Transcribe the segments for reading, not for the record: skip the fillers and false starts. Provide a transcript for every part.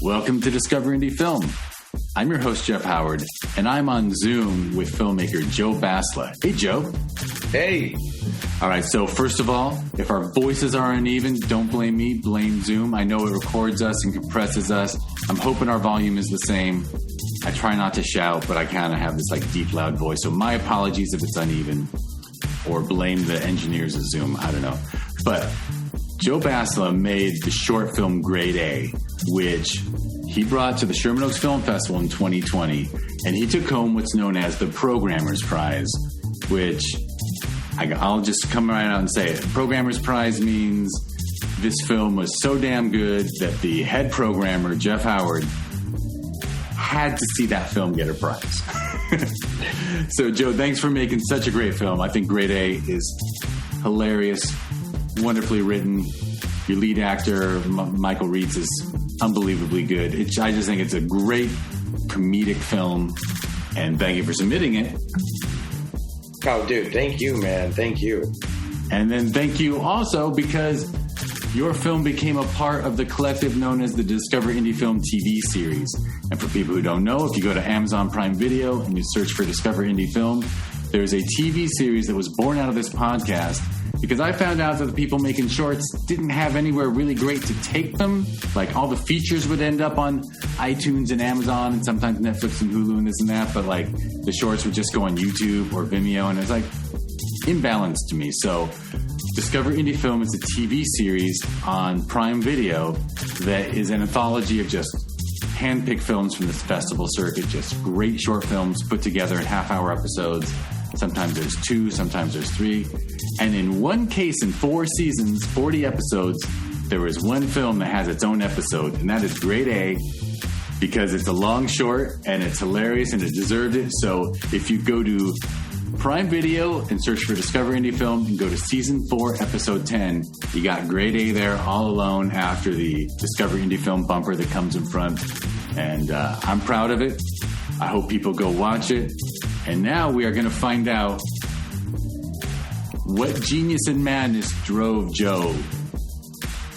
Welcome to Discover Indie Film. I'm your host, Jeff Howard, and I'm on Zoom with filmmaker Joe Basla. Hey, Joe. Hey. All right, so first of all, if our voices are uneven, don't blame me, blame Zoom. I know it records us and compresses us. I'm hoping our volume is the same. I try not to shout, but I kind of have this like deep, loud voice. So my apologies if it's uneven, or blame the engineers of Zoom. I don't know. But Joe Basla made the short film Grade A, which he brought to the Sherman Oaks Film Festival in 2020, and he took home what's known as the Programmer's Prize, which I'll just come right out and say it. Programmer's Prize means this film was so damn good that the head programmer, Jeff Howard, had to see that film get a prize. So, Joe, thanks for making such a great film. I think Grade A is hilarious, wonderfully written. Your lead actor, Michael Reitz, is unbelievably good. I just think it's a great comedic film, and thank you for submitting it. Oh, dude, thank you, man. Thank you. And then thank you also because your film became a part of the collective known as the Discover Indie Film TV series. And for people who don't know, if you go to Amazon Prime Video and you search for Discover Indie Film, there's a TV series that was born out of this podcast because I found out that the people making shorts didn't have anywhere really great to take them. Like all the features would end up on iTunes and Amazon and sometimes Netflix and Hulu and this and that. But like the shorts would just go on YouTube or Vimeo, and it's like imbalanced to me. So Discover Indie Film is a TV series on Prime Video that is an anthology of just hand-picked films from this festival circuit, just great short films put together in half-hour episodes. Sometimes there's 2, sometimes there's 3. And in one case, in 4 seasons, 40 episodes, there is one film that has its own episode, and that is Grade A, because it's a long short, and it's hilarious, and it deserved it. So if you go to Prime Video and search for Discover Indie Film and go to Season 4, Episode 10, you got Grade A there all alone after the Discover Indie Film bumper that comes in front. And I'm proud of it. I hope people go watch it. And now we are going to find out what genius and madness drove Joe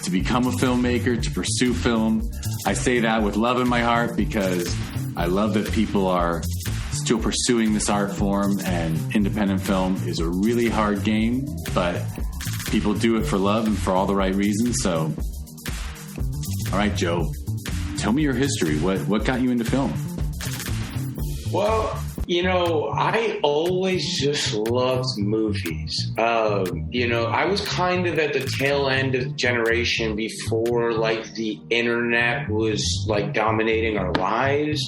to become a filmmaker, to pursue film. I say that with love in my heart because I love that people are still pursuing this art form, and independent film is a really hard game, but people do it for love and for all the right reasons. So, all right, Joe, tell me your history. What got you into film? Well, I always just loved movies. I was kind of at the tail end of the generation before like the internet was like dominating our lives.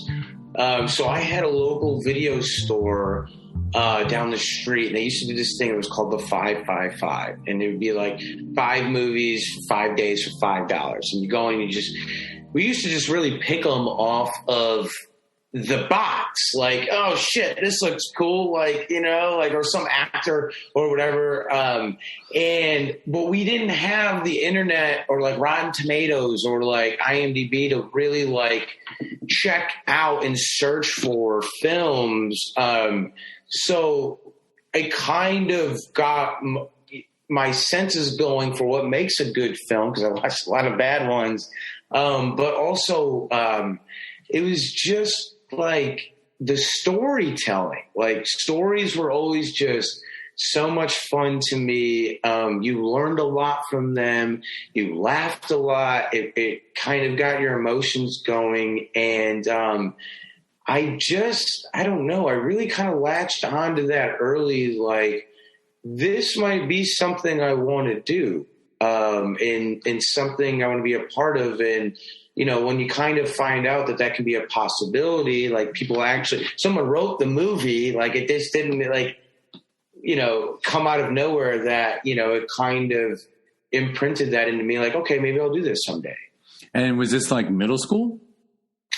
So I had a local video store down the street, and they used to do this thing. It was called the 555, and it would be like 5 movies, 5 days for $5. And you go and we used to just really pick them off of the box, like, oh shit, this looks cool, or some actor or whatever. But we didn't have the internet or like Rotten Tomatoes or like IMDb to really like check out and search for films. So I kind of got my senses going for what makes a good film, because I watched a lot of bad ones. But also, it was just like the storytelling. Like stories were always just so much fun to me. You learned a lot from them. You laughed a lot. It kind of got your emotions going. And I don't know. I really kind of latched onto that early. Like, this might be something I want to do, and something I want to be a part of. And when you kind of find out that can be a possibility, like someone wrote the movie, like it just didn't come out of nowhere, that, it kind of imprinted that into me, like, okay, maybe I'll do this someday. And was this like middle school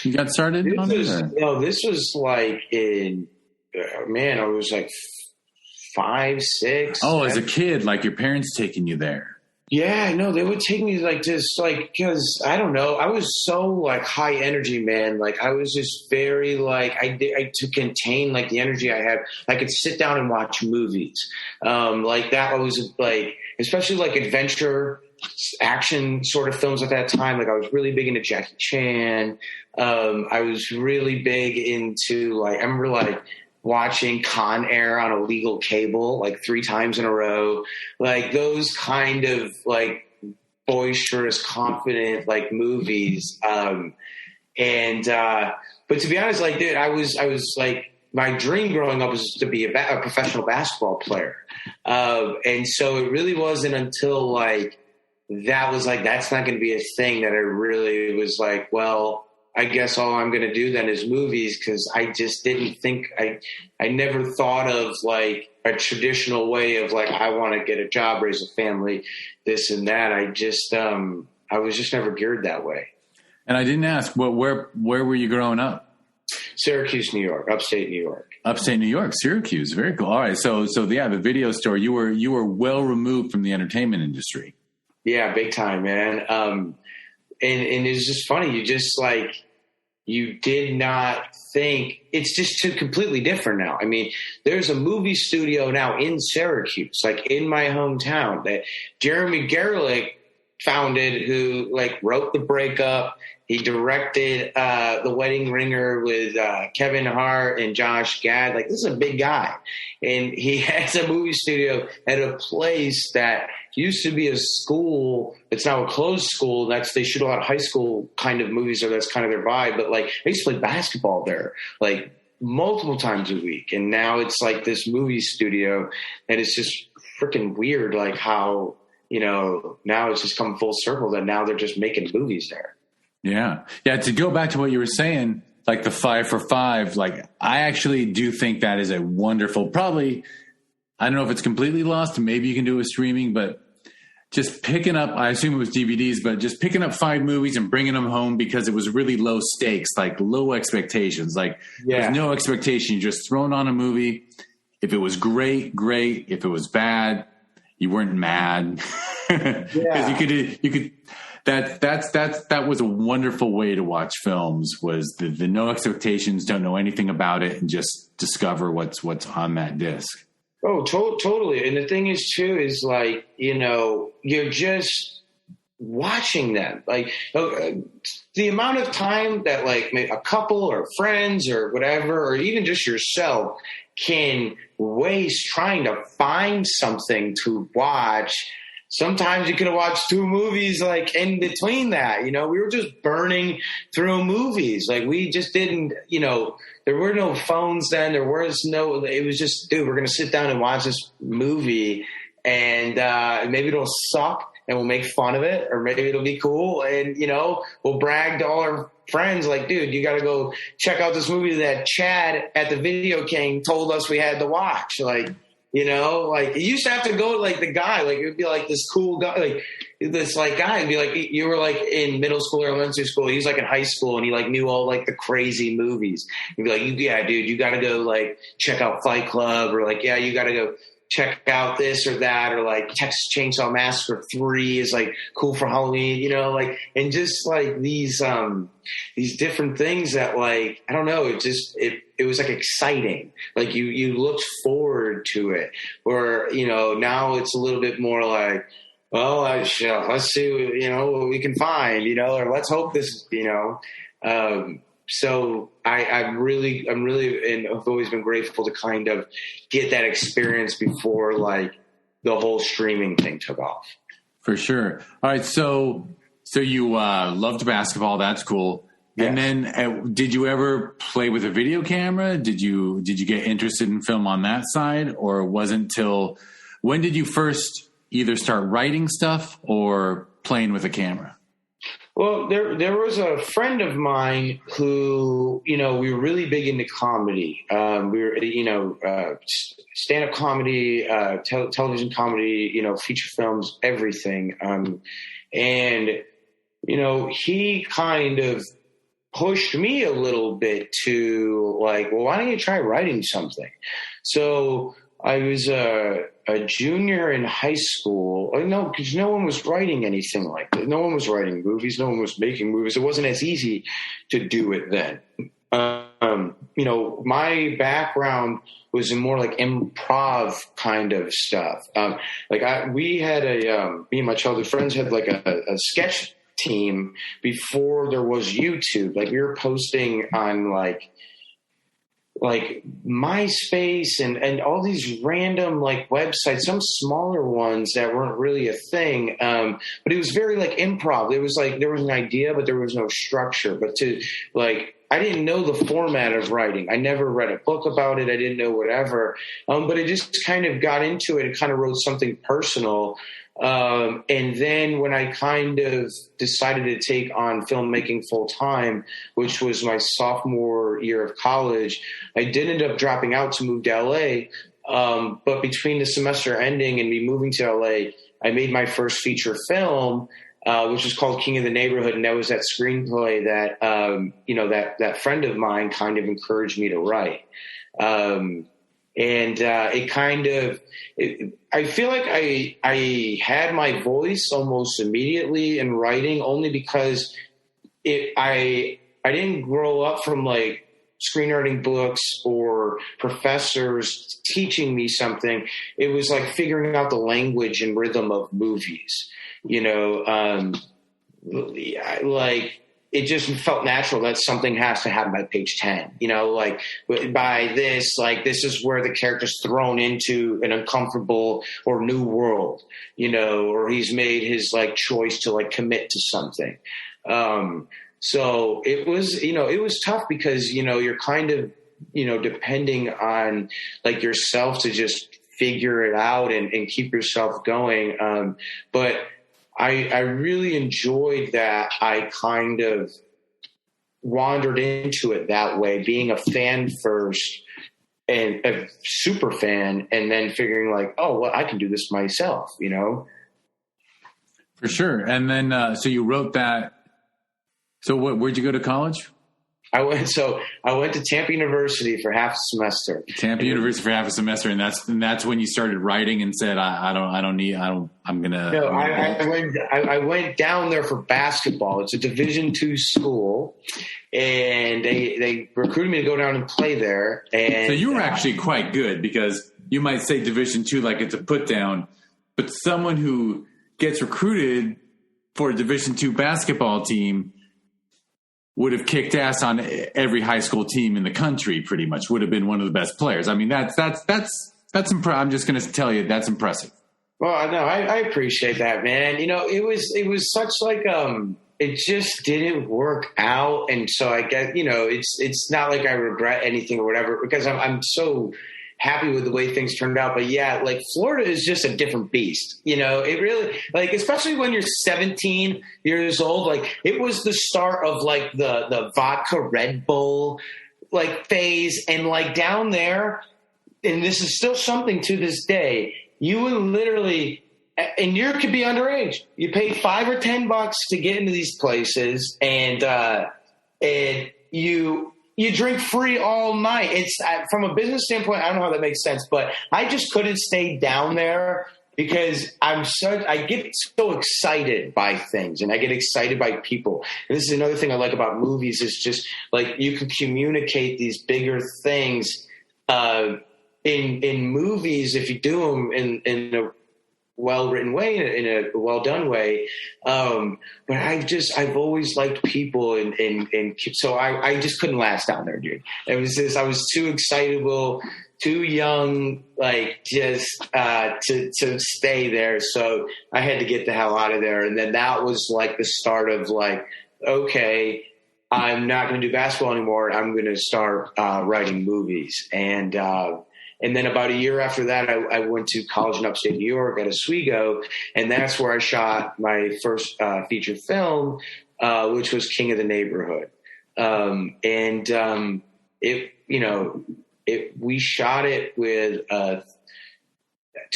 you got started on this? No, this was like I was like 5, 6. Oh, as a kid, like your parents taking you there. Yeah, no, they would take me like just like, because I don't know, I was so like high energy, man. Like I was just very like, to contain like the energy I had, I could sit down and watch movies. Like that was like, especially like adventure action sort of films at that time. Like I was really big into Jackie Chan. I was really big into like, I remember like watching Con Air on illegal cable like 3 times in a row, like those kind of like boisterous, confident like movies. But to be honest, like, dude, I was like, my dream growing up was to be a professional basketball player. And so it really wasn't until like, that was like, that's not going to be a thing, that I really was like, well, I guess all I'm going to do then is movies. Cause I just didn't think I never thought of like a traditional way of like, I want to get a job, raise a family, this and that. I was just never geared that way. And I didn't ask, where were you growing up? Syracuse, New York, upstate New York. Upstate New York, Syracuse. Very cool. All right. So yeah, the video store, you were well removed from the entertainment industry. Yeah, big time, man. And it's just funny. You just like, you did not think, it's just too completely different now. I mean, there's a movie studio now in Syracuse, like in my hometown, that Jeremy Gerlich founded, who like wrote The Breakup. He directed The Wedding Ringer with Kevin Hart and Josh Gad. Like, this is a big guy. And he has a movie studio at a place that used to be a school. It's now a closed school. They shoot a lot of high school kind of movies, or that's kind of their vibe. But like, I used to play basketball there, like multiple times a week. And now it's like this movie studio, and it's just freaking weird. Like how, now it's just come full circle that now they're just making movies there. Yeah. Yeah. To go back to what you were saying, like the 5 for 5, like I actually do think that is a wonderful, probably, I don't know if it's completely lost. Maybe you can do it with streaming, but just picking up, I assume it was DVDs, but just picking up 5 movies and bringing them home because it was really low stakes, like low expectations. Like there's no expectation. You're just thrown on a movie. If it was great, great. If it was bad, you weren't mad. Because you could. That was a wonderful way to watch films, was the no expectations, don't know anything about it, and just discover what's on that disc. Oh, totally. And the thing is too, is like, you're just watching them. Like the amount of time that like a couple or friends or whatever, or even just yourself can waste trying to find something to watch. Sometimes you could have watched 2 movies like in between that, we were just burning through movies. Like we just didn't, there were no phones then. It was just, dude, we're going to sit down and watch this movie, and maybe it'll suck and we'll make fun of it, or maybe it'll be cool. And, we'll brag to all our friends like, dude, you got to go check out this movie that Chad at the Video King told us we had to watch. Like, like you used to have to go like the guy, like it would be like this cool guy, like this like guy, and be like, you were like in middle school or elementary school. He was like in high school, and he like knew all like the crazy movies. You'd be like, yeah, dude, you got to go like check out Fight Club, or like, yeah, you got to go check out this or that, or like Texas Chainsaw Massacre 3 is like cool for Halloween, like, and just like these different things that like, I don't know, it was like exciting. Like you looked forward to it, or, now it's a little bit more like, well, let's see, what we can find, or let's hope this, so I'm really, and I've always been grateful to kind of get that experience before like the whole streaming thing took off. For sure. All right. So you loved basketball. That's cool. Yeah. And then did you ever play with a video camera? Did you get interested in film on that side, or wasn't till when did you first either start writing stuff or playing with a camera? Well, there was a friend of mine who, we were really big into comedy. We were, stand-up comedy, television comedy, feature films, everything. And, he kind of pushed me a little bit to like, well, why don't you try writing something? So I was a junior in high school. No, because no one was writing anything like that. No one was writing movies. No one was making movies. It wasn't as easy to do it then. My background was in more like improv kind of stuff. We had me and my childhood friends had like a sketch team before there was YouTube. Like we were posting on like MySpace and all these random like websites, some smaller ones that weren't really a thing. But it was very like improv. It was like there was an idea, but there was no structure. But I didn't know the format of writing. I never read a book about it. I didn't know whatever. But I just kind of got into it and kind of wrote something personal. And then when I kind of decided to take on filmmaking full time, which was my sophomore year of college, I did end up dropping out to move to LA. But between the semester ending and me moving to LA, I made my first feature film, which was called King of the Neighborhood. And that was that screenplay that, that friend of mine kind of encouraged me to write. I feel like I had my voice almost immediately in writing, only because I didn't grow up from like screenwriting books or professors teaching me something. It was like figuring out the language and rhythm of movies, it just felt natural that something has to happen by page 10, by this, this is where the character's thrown into an uncomfortable or new world, or he's made his choice to commit to something. So it was tough because, you're kind of, depending on yourself to just figure it out and keep yourself going. But I really enjoyed that I kind of wandered into it that way, being a fan first and a super fan, and then figuring I can do this myself, For sure. And then, so you wrote that. So where'd you go to college? I went to Tampa University for half a semester. University for half a semester, and that's when you started writing and said, I went down there for basketball. It's a Division II school, and they recruited me to go down and play there. And so you were actually quite good, because you might say Division II like it's a put down, but someone who gets recruited for a Division II basketball team would have kicked ass on every high school team in the country, pretty much. Would have been one of the best players. I mean, that's I'm just going to tell you, that's impressive. Well, no, I appreciate that, man. It was such it just didn't work out. And so I guess, it's not like I regret anything or whatever, because I'm so happy with the way things turned out. But yeah, Florida is just a different beast. It really, especially when you're 17 years old, it was the start of the vodka Red Bull phase. And down there, and this is still something to this day, you would literally, and you could be underage. You pay $5 or $10 to get into these places, and you drink free all night. It's from a business standpoint, I don't know how that makes sense, but I just couldn't stay down there because I get so excited by things, and I get excited by people. And this is another thing I like about movies, is just you can communicate these bigger things in movies if you do them in a well-written way, in a well-done way. But I've always liked people, and so I just couldn't last down there, dude. It was just, I was too excitable, too young, to stay there. So I had to get the hell out of there. And then that was the start of okay, I'm not going to do basketball anymore. I'm going to start writing movies. And then about a year after that, I went to college in upstate New York at Oswego, and that's where I shot my first feature film, which was King of the Neighborhood. We shot it with a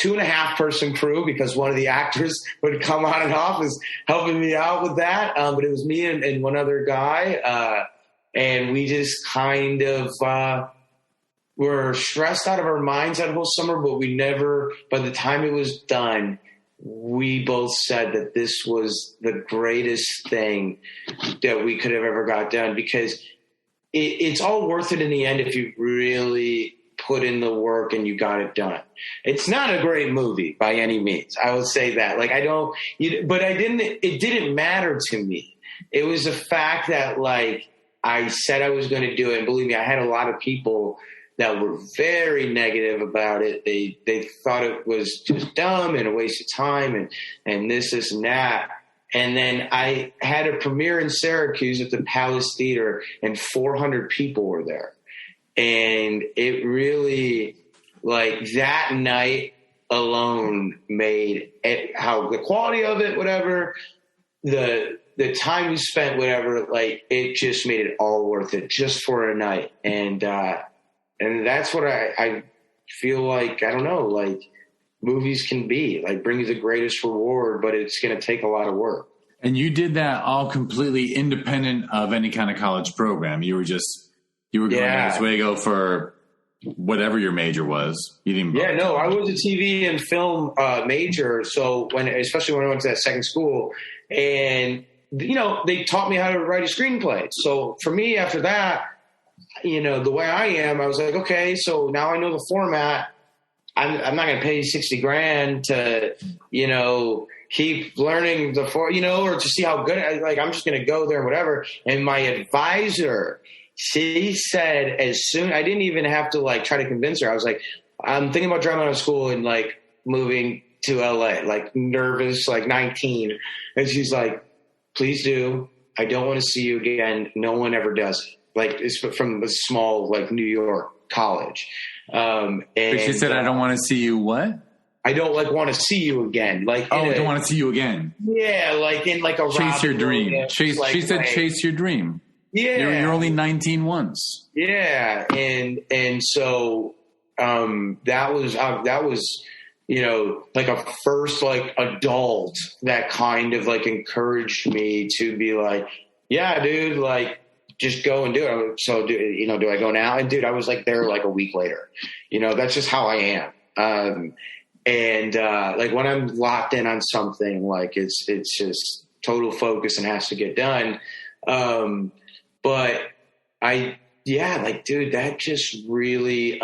2.5 person crew, because one of the actors would come on and off, was helping me out with that. But it was me and one other guy, and we just kind of were stressed out of our minds that whole summer, but we never, by the time it was done, we both said that this was the greatest thing that we could have ever got done, because it's all worth it in the end if you really put in the work and you got it done. It's not a great movie by any means. I would say that. Like, it didn't matter to me. It was the fact that, like, I said I was going to do it. And believe me, I had a lot of people that were very negative about it. They thought it was just dumb and a waste of time and this and that. And then I had a premiere in Syracuse at the Palace Theater, and 400 people were there. And it really, like, that night alone made it, how the quality of it, whatever, the time we spent, whatever, like, it just made it all worth it just for a night. And that's what I feel like, I don't know, like, movies can be, like, bring you the greatest reward, but it's going to take a lot of work. And you did that all completely independent of any kind of college program. You were going to Oswego for whatever your major was. You didn't. Yeah, no, I was a TV and film major. So especially when I went to that second school, and they taught me how to write a screenplay. So for me, after that, the way I am, I was like, okay, so now I know the format. I'm not going to pay you $60,000 to keep learning or to see how good. I'm just going to go there and whatever. And my advisor, she said, as soon, I didn't even have to like try to convince her. I was like, I'm thinking about dropping out of school and like moving to LA, like nervous, like 19. And she's like, please do. I don't want to see you again. No one ever does it. Like, it's from a small, like, New York college. And she said, I don't want to see you what? I don't want to see you again. Like, I don't want to see you again. Yeah, like in like a chase your dream. She said, chase your dream. Yeah, you're only 19 once. Yeah, and so that was like a first like adult that kind of like encouraged me to be like, yeah, dude, like just go and do it. So do I go now? And dude, I was like there like a week later. That's just how I am. And like when I'm locked in on something, like it's just total focus and has to get done. But dude, that just really,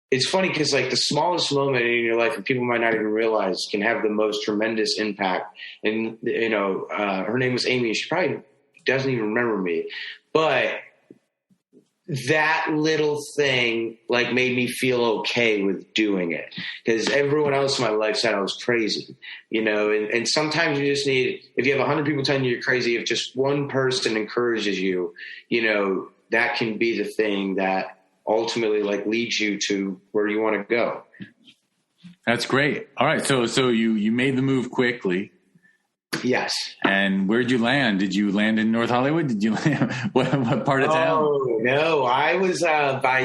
it's funny because like the smallest moment in your life, and people might not even realize, can have the most tremendous impact. And, her name was Amy. She probably doesn't even remember me, but that little thing like made me feel okay with doing it, because everyone else in my life said I was crazy, and sometimes you just need, if you have 100 people telling you you're crazy, if just one person encourages you, that can be the thing that ultimately like leads you to where you want to go. That's great. All right. So you made the move quickly. Yes. And where'd you land? Did you land in North Hollywood? Did you land what part of town? Oh, no. I was by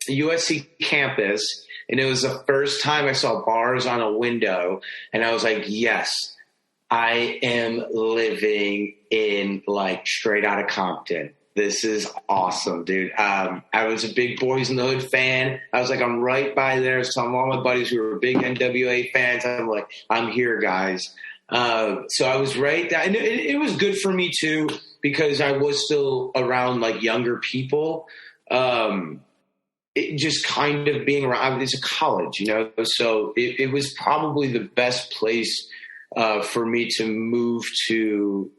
USC campus, and it was the first time I saw bars on a window, and I was like, yes, I am living in like straight out of Compton. This is awesome, dude. I was a big Boys in the Hood fan. I was like, I'm right by there. So I'm all my buddies who were big NWA fans. I'm like, I'm here, guys. So I was right there. And it was good for me too, because I was still around like younger people. It just kind of being around, it's a college, so it was probably the best place, for me to move to,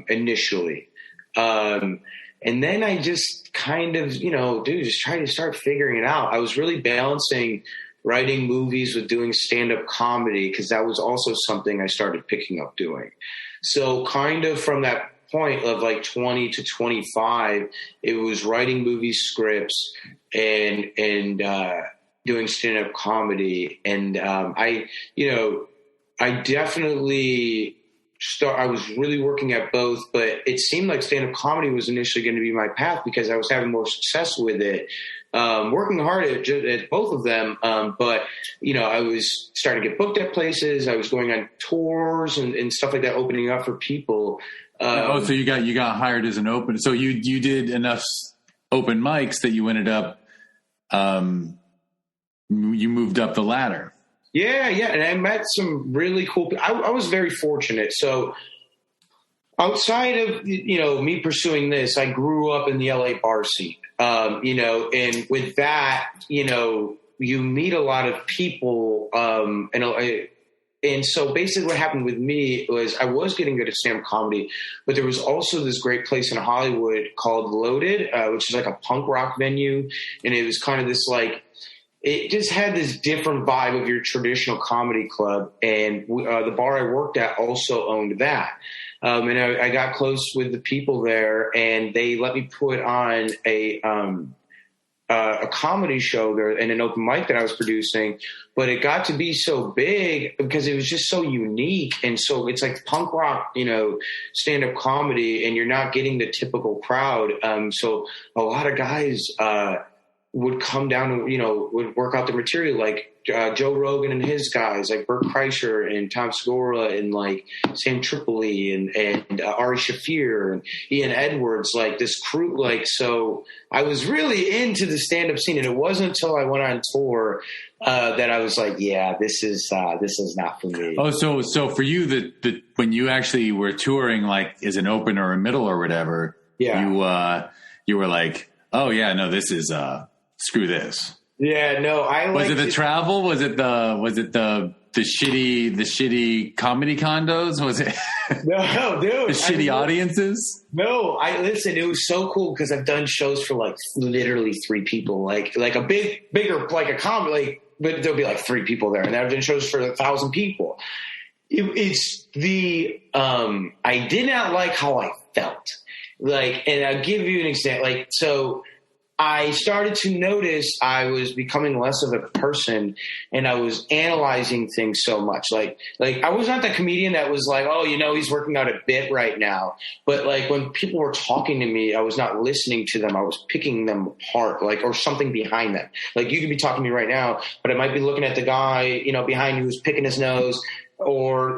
initially. And then I just kind of, just trying to start figuring it out. I was really balancing writing movies with doing stand-up comedy, because that was also something I started picking up doing. So kind of from that point of like 20 to 25, it was writing movie scripts and doing stand-up comedy. And I definitely I was really working at both, but it seemed like stand-up comedy was initially going to be my path because I was having more success with it. Working hard at both of them. But, I was starting to get booked at places. I was going on tours and stuff like that, opening up for people. So you got hired as an open. So you did enough open mics that you ended up, you moved up the ladder. Yeah. And I met some really cool people. I was very fortunate. So Outside of, me pursuing this, I grew up in the LA bar scene, and with that, you meet a lot of people, and so basically what happened with me was I was getting good at stand-up comedy, but there was also this great place in Hollywood called Loaded, which is like a punk rock venue. And it was kind of this it just had this different vibe of your traditional comedy club. And the bar I worked at also owned that. And I got close with the people there, and they let me put on a comedy show there and an open mic that I was producing, but it got to be so big because it was just so unique. And so it's like punk rock, stand-up comedy, and you're not getting the typical crowd. So a lot of guys would come down and, would work out the material, like Joe Rogan and his guys, like Bert Kreischer and Tom Segura and like Sam Tripoli and Ari Shaffir and Ian Edwards, like this crew. Like, so I was really into the stand-up scene, and it wasn't until I went on tour that I was like, yeah, this is not for me. Oh, so for you, the when you actually were touring, like as an opener or middle or whatever, yeah, you were like, oh yeah, no, this is screw this. Yeah, no, was it the travel? Was it the shitty comedy condos? Was it no, dude, the shitty audiences? No, listen. It was so cool because I've done shows for like literally 3 people, like a bigger like a comedy, but there'll be like 3 people there, and I've done shows for 1,000 people. It's the I did not like how I felt, and I'll give you an example, so. I started to notice I was becoming less of a person, and I was analyzing things so much. Like I was not the comedian that was like, oh, he's working out a bit right now. But like when people were talking to me, I was not listening to them. I was picking them apart, or something behind them. Like you could be talking to me right now, but I might be looking at the guy, behind you who's picking his nose. Or,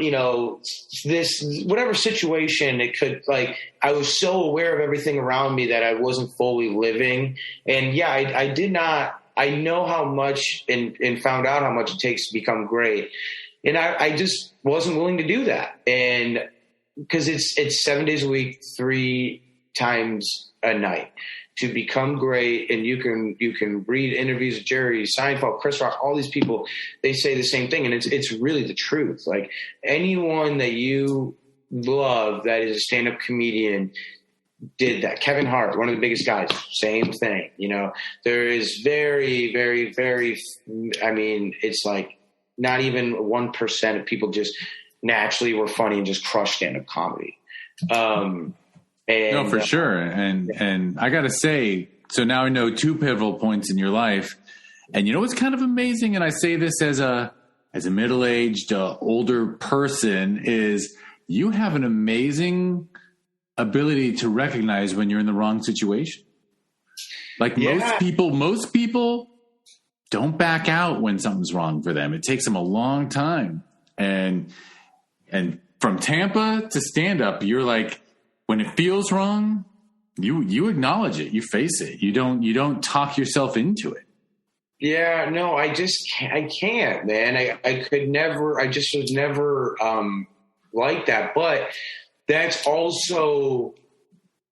this, whatever situation it could, I was so aware of everything around me that I wasn't fully living. And yeah, I did not, I know how much and found out how much it takes to become great. And I just wasn't willing to do that. And because it's 7 days a week, 3 times a night to become great. And you can read interviews with Jerry Seinfeld, Chris Rock, all these people, they say the same thing. And it's really the truth. Like anyone that you love that is a stand-up comedian did that. Kevin Hart, one of the biggest guys, same thing. There is very, very, very, it's like not even 1% of people just naturally were funny and just crushed stand-up comedy. No, for sure. And I got to say, so now I know 2 pivotal points in your life. And what's kind of amazing, and I say this as a middle-aged, older person, is you have an amazing ability to recognize when you're in the wrong situation. Like most people don't back out when something's wrong for them. It takes them a long time. And from Tampa to stand-up, you're like, when it feels wrong, you acknowledge it, you face it. You don't talk yourself into it. Yeah, no, I can't, man. I could never, I just was never like that. But that's also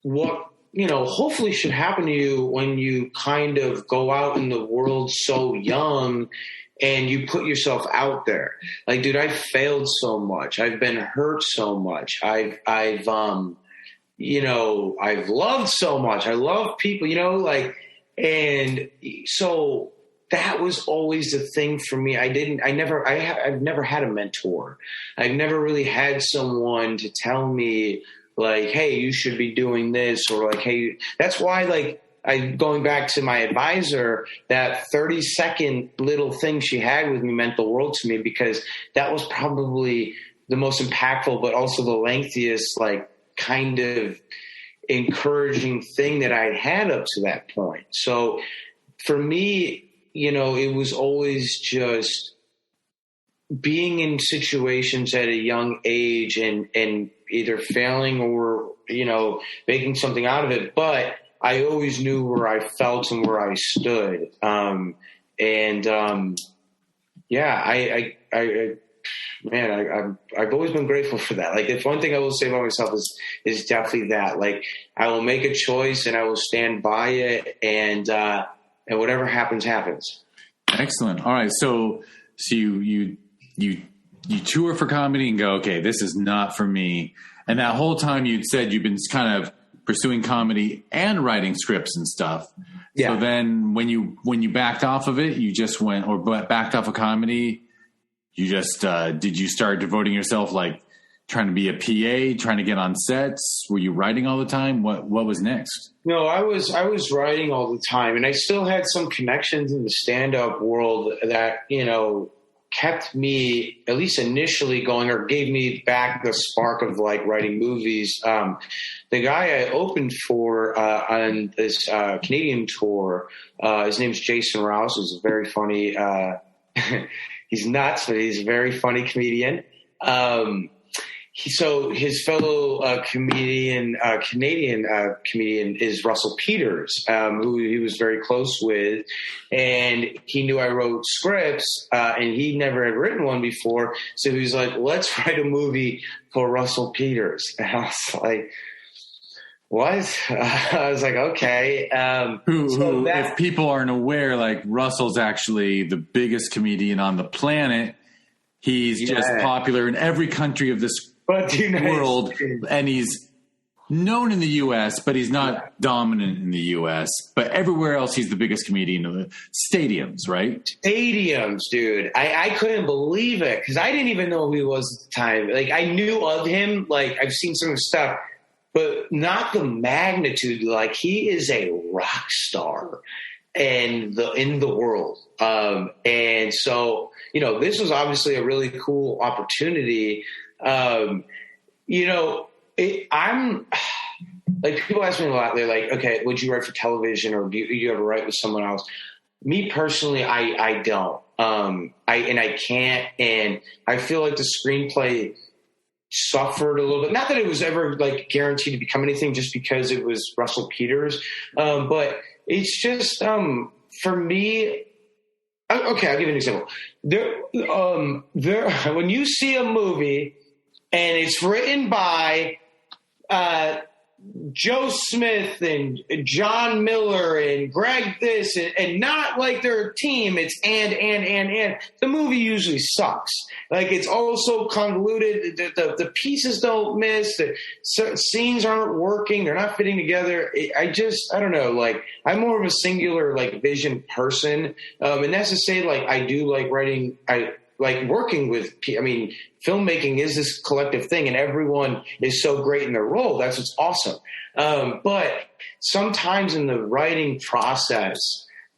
what, hopefully should happen to you when you kind of go out in the world so young and you put yourself out there. Like, dude, I've failed so much. I've been hurt so much. I've loved so much. I love people, and so that was always the thing for me. I've never had a mentor. I've never really had someone to tell me like, hey, you should be doing this, or like, hey, that's why going back to my advisor, that 30-second little thing she had with me meant the world to me, because that was probably the most impactful, but also the lengthiest, kind of encouraging thing that I had up to that point. So for me, it was always just being in situations at a young age and either failing or, making something out of it. But I always knew where I felt and where I stood. man, I've always been grateful for that. Like, if one thing I will say about myself is definitely that. Like, I will make a choice and I will stand by it, and whatever happens, happens. Excellent. All right, so you tour for comedy and go, okay, this is not for me. And that whole time you'd said you've been kind of pursuing comedy and writing scripts and stuff. Yeah. So then when you backed off of it, you just went, or backed off of comedy, you just, did you start devoting yourself, like trying to be a PA, trying to get on sets? Were you writing all the time? What was next? No, I was writing all the time, and I still had some connections in the stand-up world that, kept me, at least initially, going, or gave me back the spark of like writing movies. The guy I opened for on this Canadian tour, his name's Jason Rouse. He's a very funny, he's nuts, but he's a very funny comedian. So his fellow Canadian comedian is Russell Peters, who he was very close with, and he knew I wrote scripts, and he never had written one before. So he was like, "Let's write a movie for Russell Peters," and I was like, "What?" I was like, "Okay." If people aren't aware, like Russell's actually the biggest comedian on the planet. He's just popular in every country of this world, and he's known in the U.S., but he's not dominant in the U.S. But everywhere else, he's the biggest comedian of the stadiums, right? Stadiums, dude. I couldn't believe it, because I didn't even know who he was at the time. Like, I knew of him, like I've seen some of his stuff, but not the magnitude. Like, he is a rock star in the world. And so, this was obviously a really cool opportunity. I'm like, people ask me a lot. They're like, okay, would you write for television, or do you ever write with someone else? Me personally, I don't. I can't. And I feel like the screenplay suffered a little bit. Not that it was ever like guaranteed to become anything just because it was Russell Peters. But it's just, for me, okay, I'll give you an example. When you see a movie and it's written by Joe Smith and John Miller and Greg this, and not like they're a team, it's and the movie usually sucks. Like, it's all so convoluted. The pieces don't miss. The scenes aren't working. They're not fitting together. I don't know. Like, I'm more of a singular, like, vision person. And that's to say, like, I do like writing. I like working with, filmmaking is this collective thing, and everyone is so great in their role. That's what's awesome. But sometimes in the writing process,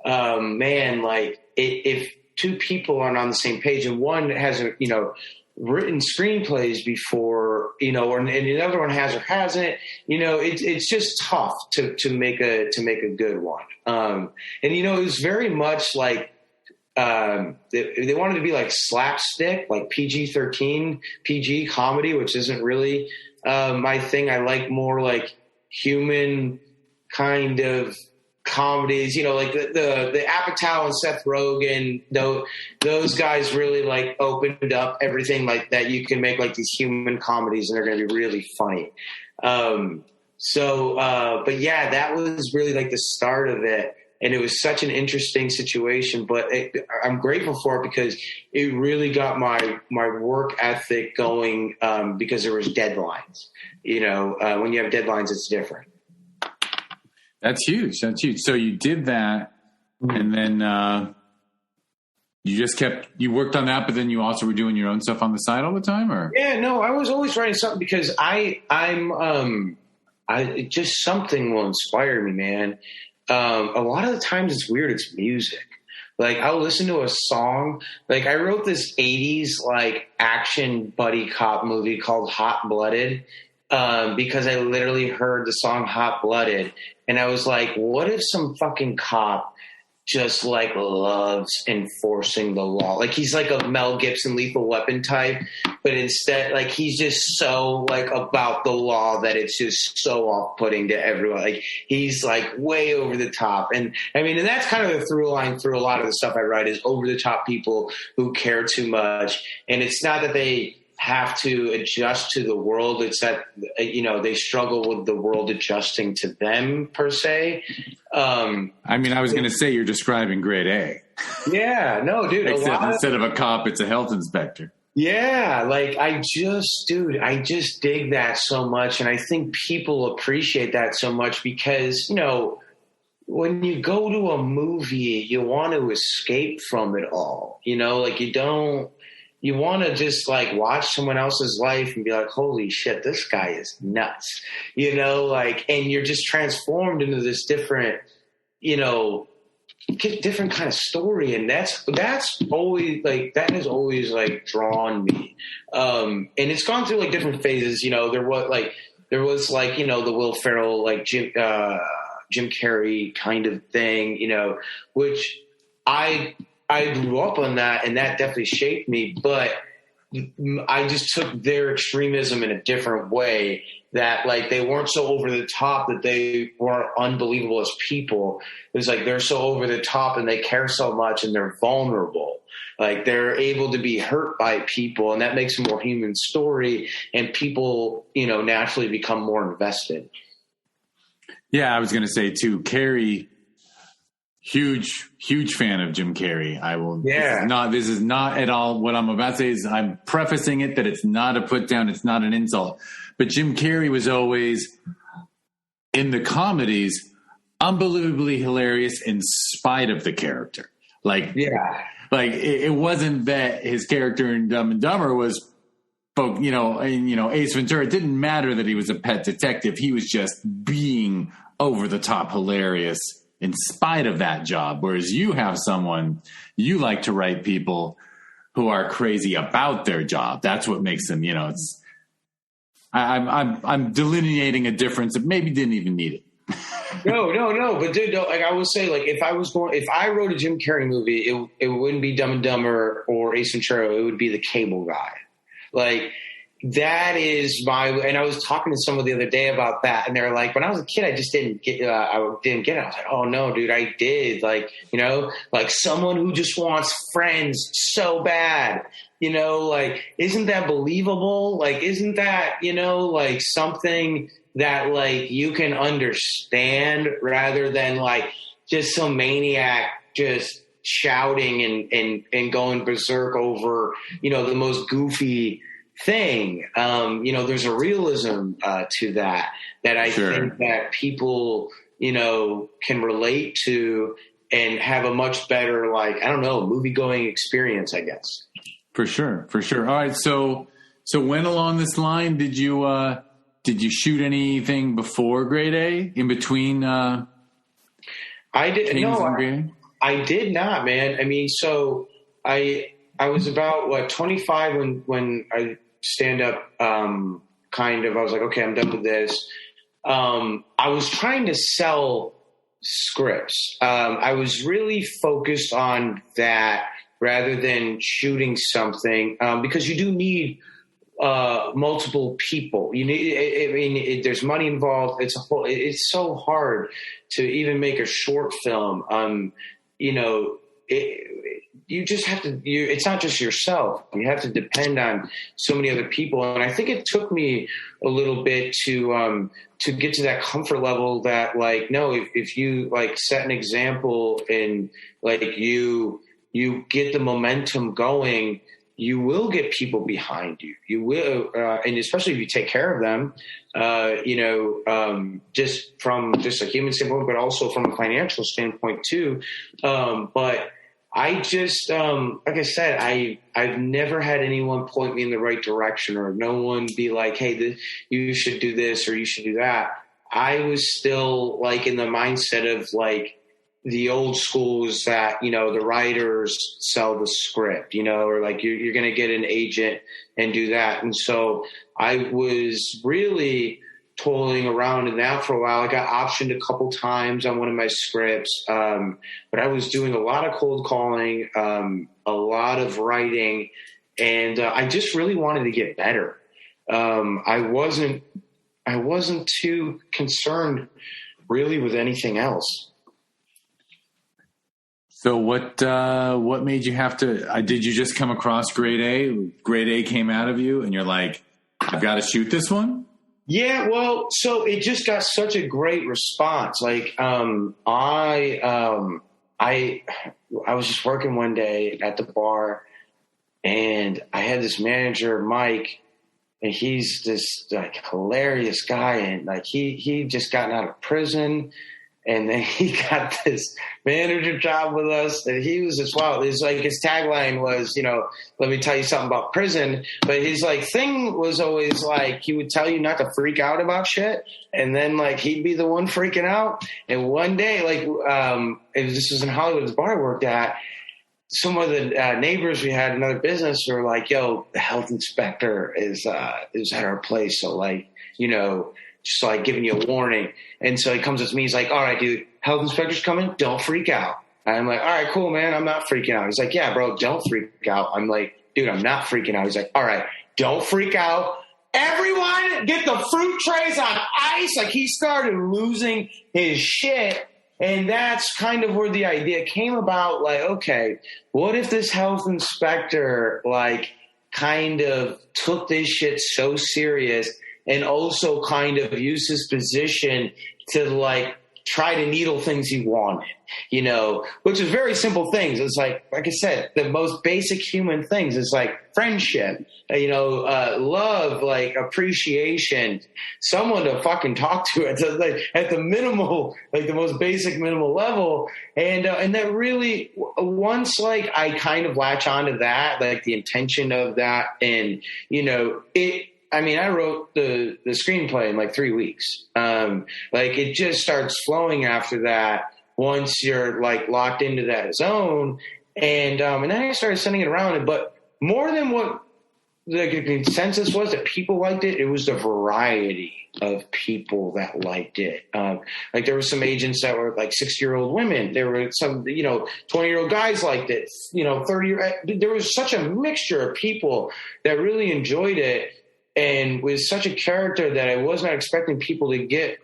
if two people aren't on the same page, and one hasn't, written screenplays before, and the other one has or hasn't, it's just tough to make a good one. It was very much like, they wanted to be like slapstick, like PG-13, PG comedy, which isn't really my thing. I like more like human kind of comedies, like the Apatow and Seth Rogen, those guys really like opened up everything like that. You can make like these human comedies and they're going to be really funny. But yeah, that was really like the start of it. And it was such an interesting situation, but I'm grateful for it because it really got my work ethic going, because there was deadlines. When you have deadlines, it's different. That's huge. So you did that, and then you worked on that, but then you also were doing your own stuff on the side all the time, or? Yeah, no, I was always writing something because just something will inspire me, man. A lot of the times it's weird. It's music. Like, I'll listen to a song. Like, I wrote this 80s like action buddy cop movie called Hot Blooded, because I literally heard the song Hot Blooded, and I was like, what if some fucking cop just like loves enforcing the law. Like he's like a Mel Gibson Lethal Weapon type, but instead like he's just so like about the law that it's just so off-putting to everyone. Like he's like way over the top. And I mean, and that's kind of the through line through a lot of the stuff I write is over the top people who care too much. And it's not that they have to adjust to the world. It's that, you know, they struggle with the world adjusting to them per se. I mean, I was going to say you're describing grade A. Yeah, no, dude. Except instead of a cop, it's a health inspector. Yeah, like I just dig that so much. And I think people appreciate that so much because, you know, when you go to a movie, you want to escape from it all. You know, like you want to just like watch someone else's life and be like, holy shit, this guy is nuts, you know, like, and you're just transformed into this different, you know, different kind of story. And that's always like, that has always like drawn me. And it's gone through like different phases. You know, there was like, you know, the Will Ferrell, like Jim Carrey kind of thing, you know, which I grew up on that, and that definitely shaped me, but I just took their extremism in a different way, that like they weren't so over the top that they weren't unbelievable as people. It was like they're so over the top and they care so much and they're vulnerable. Like they're able to be hurt by people, and that makes a more human story, and people, you know, naturally become more invested. Yeah, I was going to say too, Carrey, huge fan of Jim Carrey. I will. Yeah. This is not at all what I'm about to say. Is I'm prefacing it that it's not a put down. It's not an insult. But Jim Carrey was always in the comedies unbelievably hilarious in spite of the character. Like, yeah, like it wasn't that his character in Dumb and Dumber was, you know, Ace Ventura. It didn't matter that he was a pet detective. He was just being over the top hilarious in spite of that job. Whereas you have someone, you like to write people who are crazy about their job. That's what makes them, you know, it's, I'm delineating a difference that maybe didn't even need it. No. But dude, like I will say, like if I wrote a Jim Carrey movie, it wouldn't be Dumb and Dumber or Ace Ventura. It would be The Cable Guy. Like, that is and I was talking to someone the other day about that, and they're like, when I was a kid, I just didn't get it. I was like, oh no, dude, I did. Like, you know, like someone who just wants friends so bad, you know, like, isn't that believable? Like, isn't that, you know, like something that like you can understand rather than like just some maniac just shouting and going berserk over, you know, the most goofy thing. You know, there's a realism to that I think that people, you know, can relate to and have a much better, like, I don't know, movie going experience, I guess. For sure. All right. So when along this line did you shoot anything before grade A in between? I did not, man. I mean, so I was about 25 when I stand up, kind of, I was like, okay, I'm done with this. I was trying to sell scripts. I was really focused on that rather than shooting something, because you do need multiple people. You need, I mean, there's money involved. It's so hard to even make a short film. You know, you just have to, it's not just yourself. You have to depend on so many other people. And I think it took me a little bit to get to that comfort level that, like, no, if you like set an example and like you get the momentum going, you will get people behind you. You will, and especially if you take care of them, you know, just from just a human standpoint, but also from a financial standpoint too. But I just, like I said, I've never had anyone point me in the right direction, or no one be like, hey, you should do this or you should do that. I was still like in the mindset of like the old schools that, you know, the writers sell the script, you know, or like you're going to get an agent and do that. And so I was really toiling around in that for a while. I got optioned a couple times on one of my scripts, but I was doing a lot of cold calling, a lot of writing, and I just really wanted to get better. I wasn't too concerned really with anything else. So what made you have to, did you just come across grade A? Grade A came out of you and you're like, I've got to shoot this one? Yeah, well, so it just got such a great response. Like, I was just working one day at the bar, and I had this manager, Mike, and he's this like hilarious guy, and like he just gotten out of prison, and then he got this manager job with us, and he was just wild. It's like his tagline was, let me tell you something about prison. But his like thing was always like he would tell you not to freak out about shit, and then like he'd be the one freaking out. And one day, like this was in Hollywood, the bar I worked at. Some of the neighbors we had another business were like, "Yo, the health inspector is at our place, so like just like giving you a warning." And so he comes up to me. He's like, "All right, dude, health inspector's coming. Don't freak out." And I'm like, "All right, cool, man. I'm not freaking out." He's like, "Yeah, bro, don't freak out." I'm like, "Dude, I'm not freaking out." He's like, "All right, don't freak out. Everyone get the fruit trays on ice." Like he started losing his shit. And that's kind of where the idea came about. Like, okay, what if this health inspector like kind of took this shit so serious and also kind of used his position to like try to needle things he wanted, which is very simple things. It's like I said, the most basic human things is like friendship, love, like appreciation, someone to fucking talk to at the minimal, like the most basic minimal level. And that really, once like I kind of latch onto that, like the intention of that, and, I wrote the screenplay in like 3 weeks. Like it just starts flowing after that once you're like locked into that zone. And then I started sending it around. But more than what the consensus was that people liked it, it was the variety of people that liked it. Like there were some agents that were like 60-year-old women. There were some, 20-year-old guys liked it, 30. There was such a mixture of people that really enjoyed it. And with such a character that I was not expecting people to get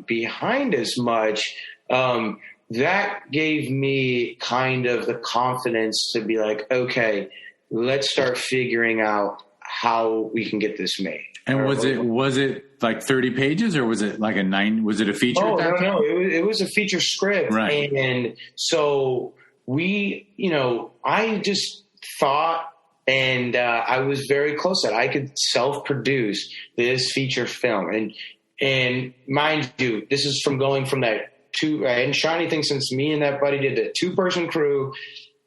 behind as much, that gave me kind of the confidence to be like, okay, let's start figuring out how we can get this made. And was it like 30 pages or was it like was it a feature? Oh, no. It was a feature script. Right. And so I just thought, and I was very close that I could self-produce this feature film. And mind you, this is from going from that I hadn't shot anything since me and that buddy did the 2-person crew.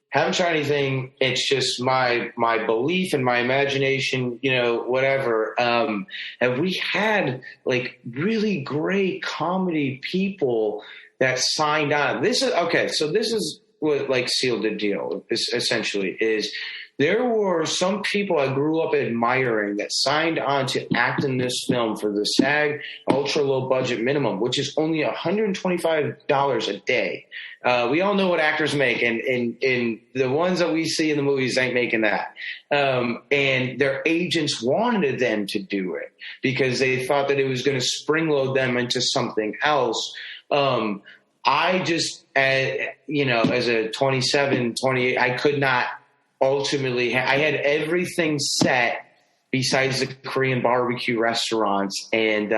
Haven't shot anything. It's just my belief and my imagination, whatever. And we had like really great comedy people that signed on. This is okay. So this is what like sealed the deal. Essentially is. There were some people I grew up admiring that signed on to act in this film for the SAG ultra low budget minimum, which is only $125 a day. We all know what actors make, and the ones that we see in the movies ain't making that. And their agents wanted them to do it because they thought that it was going to springload them into something else. I just, as a 27, 28, I could not ultimately, I had everything set besides the Korean barbecue restaurants, and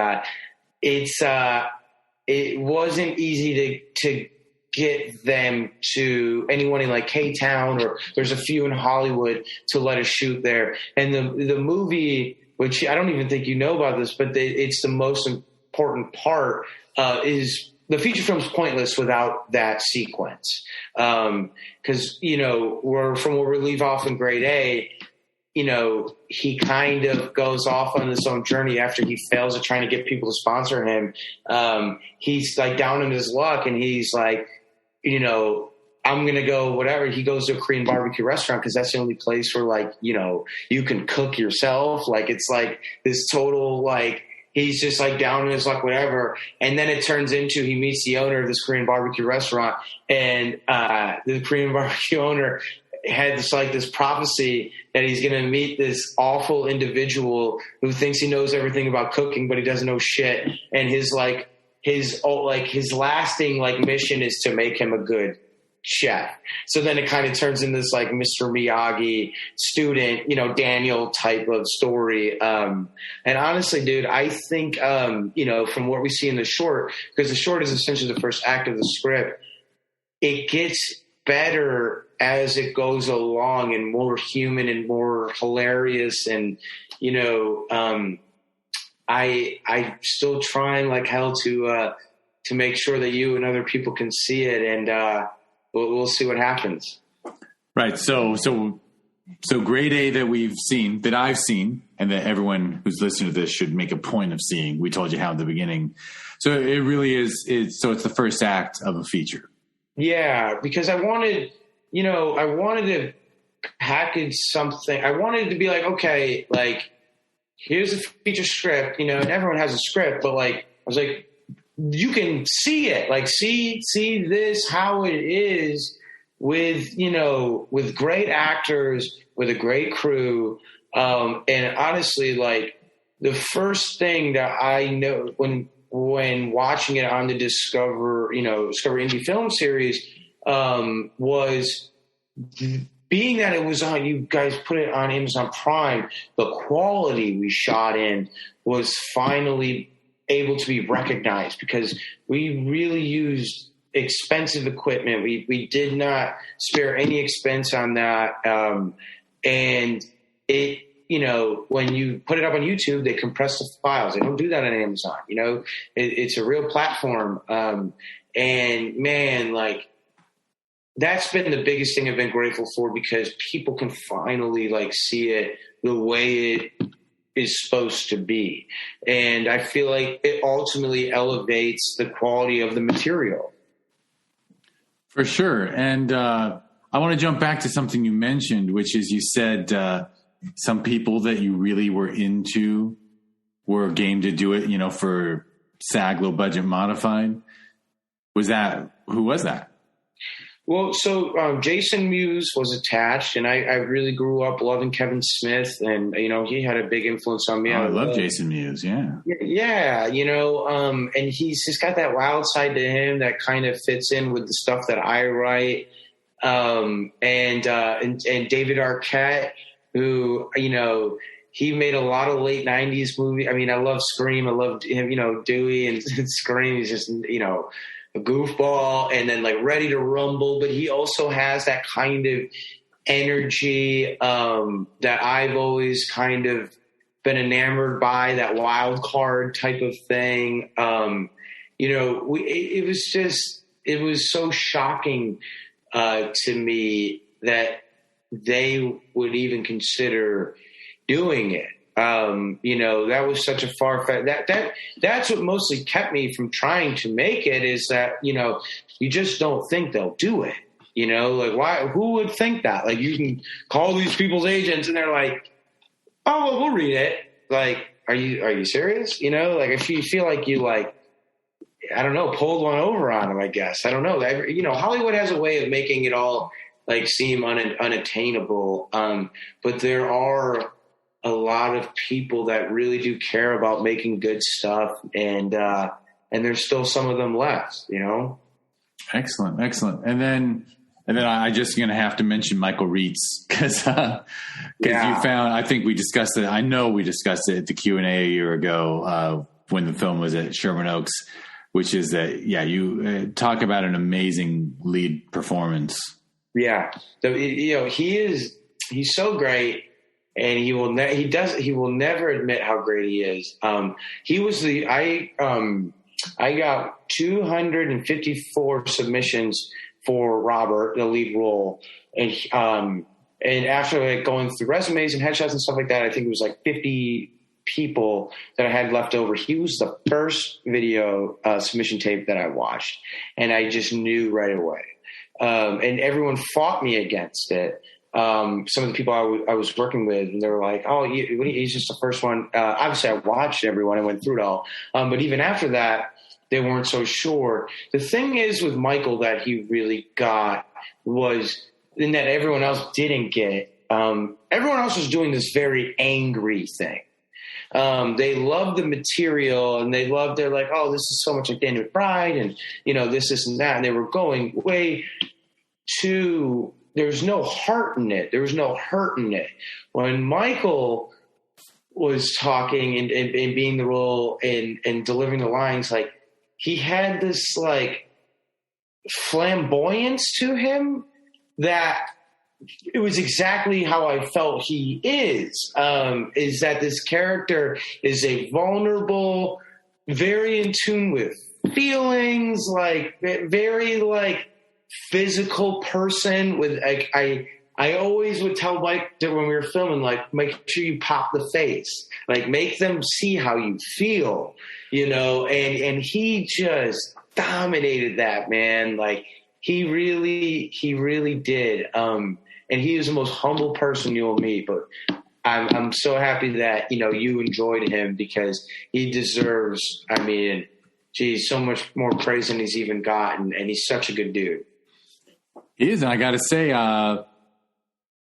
it wasn't easy to get them to anyone in like K-Town, or there's a few in Hollywood, to let us shoot there. And the movie, which I don't even think you know about this, but it's the most important part, is the feature film's pointless without that sequence. Cause, we're from where we leave off in grade A, he kind of goes off on his own journey after he fails at trying to get people to sponsor him. He's like down in his luck, and he's like, I'm going to go whatever. He goes to a Korean barbecue restaurant because that's the only place where like, you can cook yourself. Like, it's like this total, like, he's just like down in his luck, whatever. And then it turns into he meets the owner of this Korean barbecue restaurant, and the Korean barbecue owner had this prophecy that he's going to meet this awful individual who thinks he knows everything about cooking, but he doesn't know shit. And his lasting mission is to make him a good chef. So then it kind of turns into this like Mr. Miyagi student, Daniel type of story. And honestly, dude, I think, from what we see in the short, because the short is essentially the first act of the script, it gets better as it goes along and more human and more hilarious. And, I still trying like hell to make sure that you and other people can see it, and we'll see what happens. Right. So grade A that I've seen, and that everyone who's listening to this should make a point of seeing. We told you how at the beginning. So it really is. It's the first act of a feature. Yeah, because I wanted to package something. I wanted it to be like, okay, like here's a feature script, and everyone has a script, but like I was like, you can see it, like see this how it is with with great actors, with a great crew, and honestly, like the first thing that I know when watching it on the Discover Indie Film Series was being that it was on, you guys put it on Amazon Prime, the quality we shot in was finally able to be recognized because we really used expensive equipment. We did not spare any expense on that. And it, when you put it up on YouTube, they compress the files. They don't do that on Amazon. It's a real platform. And man, like that's been the biggest thing I've been grateful for, because people can finally like see it the way it is supposed to be. And I feel like it ultimately elevates the quality of the material. For sure. And I want to jump back to something you mentioned, which is you said some people that you really were into were game to do it, for SAG low budget modified. Who was that? Well, so Jason Mewes was attached, and I really grew up loving Kevin Smith, and he had a big influence on me. I love Jason Mewes, yeah, and he's just got that wild side to him that kind of fits in with the stuff that I write, and David Arquette, who he made a lot of late '90s movies. I mean, I love Scream, I loved him, Dewey and Scream. He's just a goofball, and then like Ready to Rumble, but he also has that kind of energy that I've always kind of been enamored by, that wild card type of thing. It was so shocking to me that they would even consider doing it. That was such a that's what mostly kept me from trying to make it, is that, you just don't think they'll do it, like why, who would think that? Like you can call these people's agents and they're like, oh, well, we'll read it. Like, are you serious? Like if you feel like you like, I don't know, pulled one over on them, I guess. I don't know. Hollywood has a way of making it all like seem unattainable. But there are a lot of people that really do care about making good stuff, and there's still some of them left, Excellent. And then I just going to have to mention Michael Reitz, because you found, I think we discussed it. I know we discussed it at the Q&A a year ago when the film was at Sherman Oaks, which is that, you talk about an amazing lead performance. Yeah. So, he's so great. And he will never admit how great he is. He was I got 254 submissions for Robert, the lead role. And after like going through resumes and headshots and stuff like that, I think it was like 50 people that I had left over. He was the first video submission tape that I watched, and I just knew right away. And everyone fought me against it. some of the people I was working with, and they were like, "Oh, he's just the first one." Obviously, I watched everyone and went through it all, but even after that, they weren't so sure. The thing is with Michael that he really got was, and that everyone else didn't get. Everyone else was doing this very angry thing. They loved the material, and they're like, "Oh, this is so much like Danny McBride," and this and that, and they were going way too. There's no heart in it. There was no hurt in it. When Michael was talking and being the role and delivering the lines, like, he had this like flamboyance to him that it was exactly how I felt he is that this character is a vulnerable, very in tune with feelings, like very like physical person with like, I always would tell Mike that when we were filming, like, make sure you pop the face, like make them see how you feel, and he just dominated that, man. Like he really did. And he was the most humble person you'll meet, but I'm so happy that, you enjoyed him, because he deserves, so much more praise than he's even gotten. And he's such a good dude. He is, and I got to say,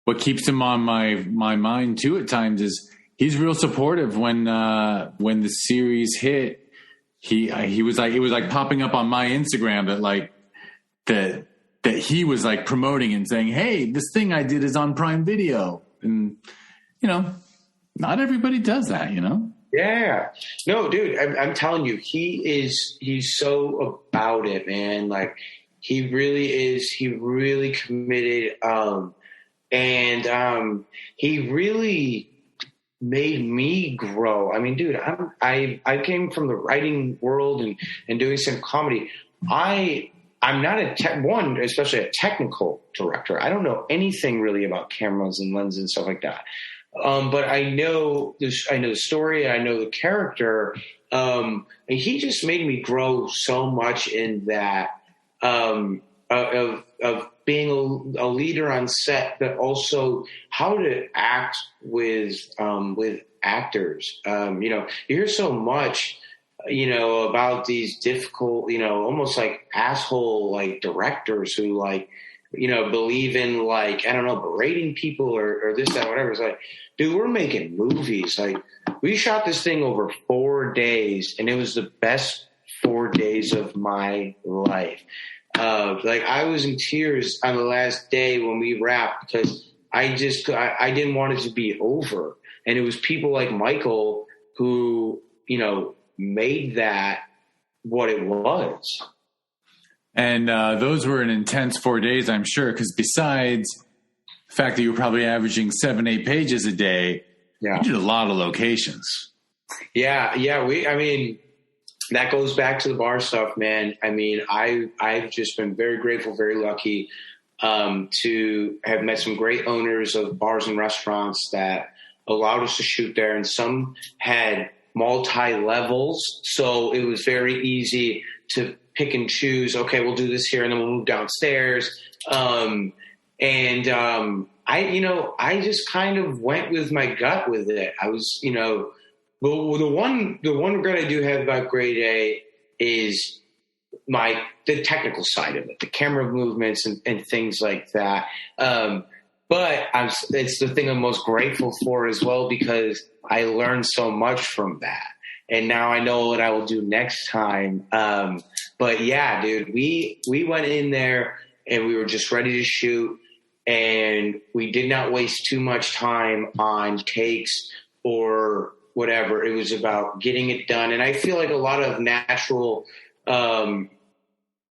what keeps him on my mind too at times is he's real supportive. When the series hit, he was like, it was like popping up on my Instagram that he was like promoting and saying, "Hey, this thing I did is on Prime Video," and not everybody does that, Yeah, no, dude, I'm telling you, he's so about it, man. Like, he really is. He really committed. And he really made me grow. I mean, dude, I came from the writing world and doing some comedy. I'm not especially a technical director. I don't know anything really about cameras and lenses and stuff like that. But I know this. I know the story. I know the character. And he just made me grow so much in that. Of being a leader on set, but also how to act with actors. You hear so much, about these difficult, almost like asshole, like directors who like, believe in like, I don't know, berating people or this, that, whatever. It's like, dude, we're making movies. Like, we shot this thing over 4 days, and it was the best 4 days of my life. Like, I was in tears on the last day when we wrapped, because I didn't want it to be over. And it was people like Michael who, made that what it was. And those were an intense 4 days, I'm sure, because besides the fact that you were probably averaging 7-8 pages a day, you did a lot of locations. Yeah. That goes back to the bar stuff, man. I mean, I've just been very grateful, very lucky to have met some great owners of bars and restaurants that allowed us to shoot there. And some had multi-levels, so it was very easy to pick and choose. Okay, we'll do this here, and then we'll move downstairs. I just kind of went with my gut with it. I was, well, the one regret I do have about Grade A is the technical side of it, the camera movements and things like that. But it's the thing I'm most grateful for as well, because I learned so much from that. And now I know what I will do next time. But yeah, dude, we went in there and we were just ready to shoot, and we did not waste too much time on takes or whatever. It was about getting it done. And I feel like a lot of natural,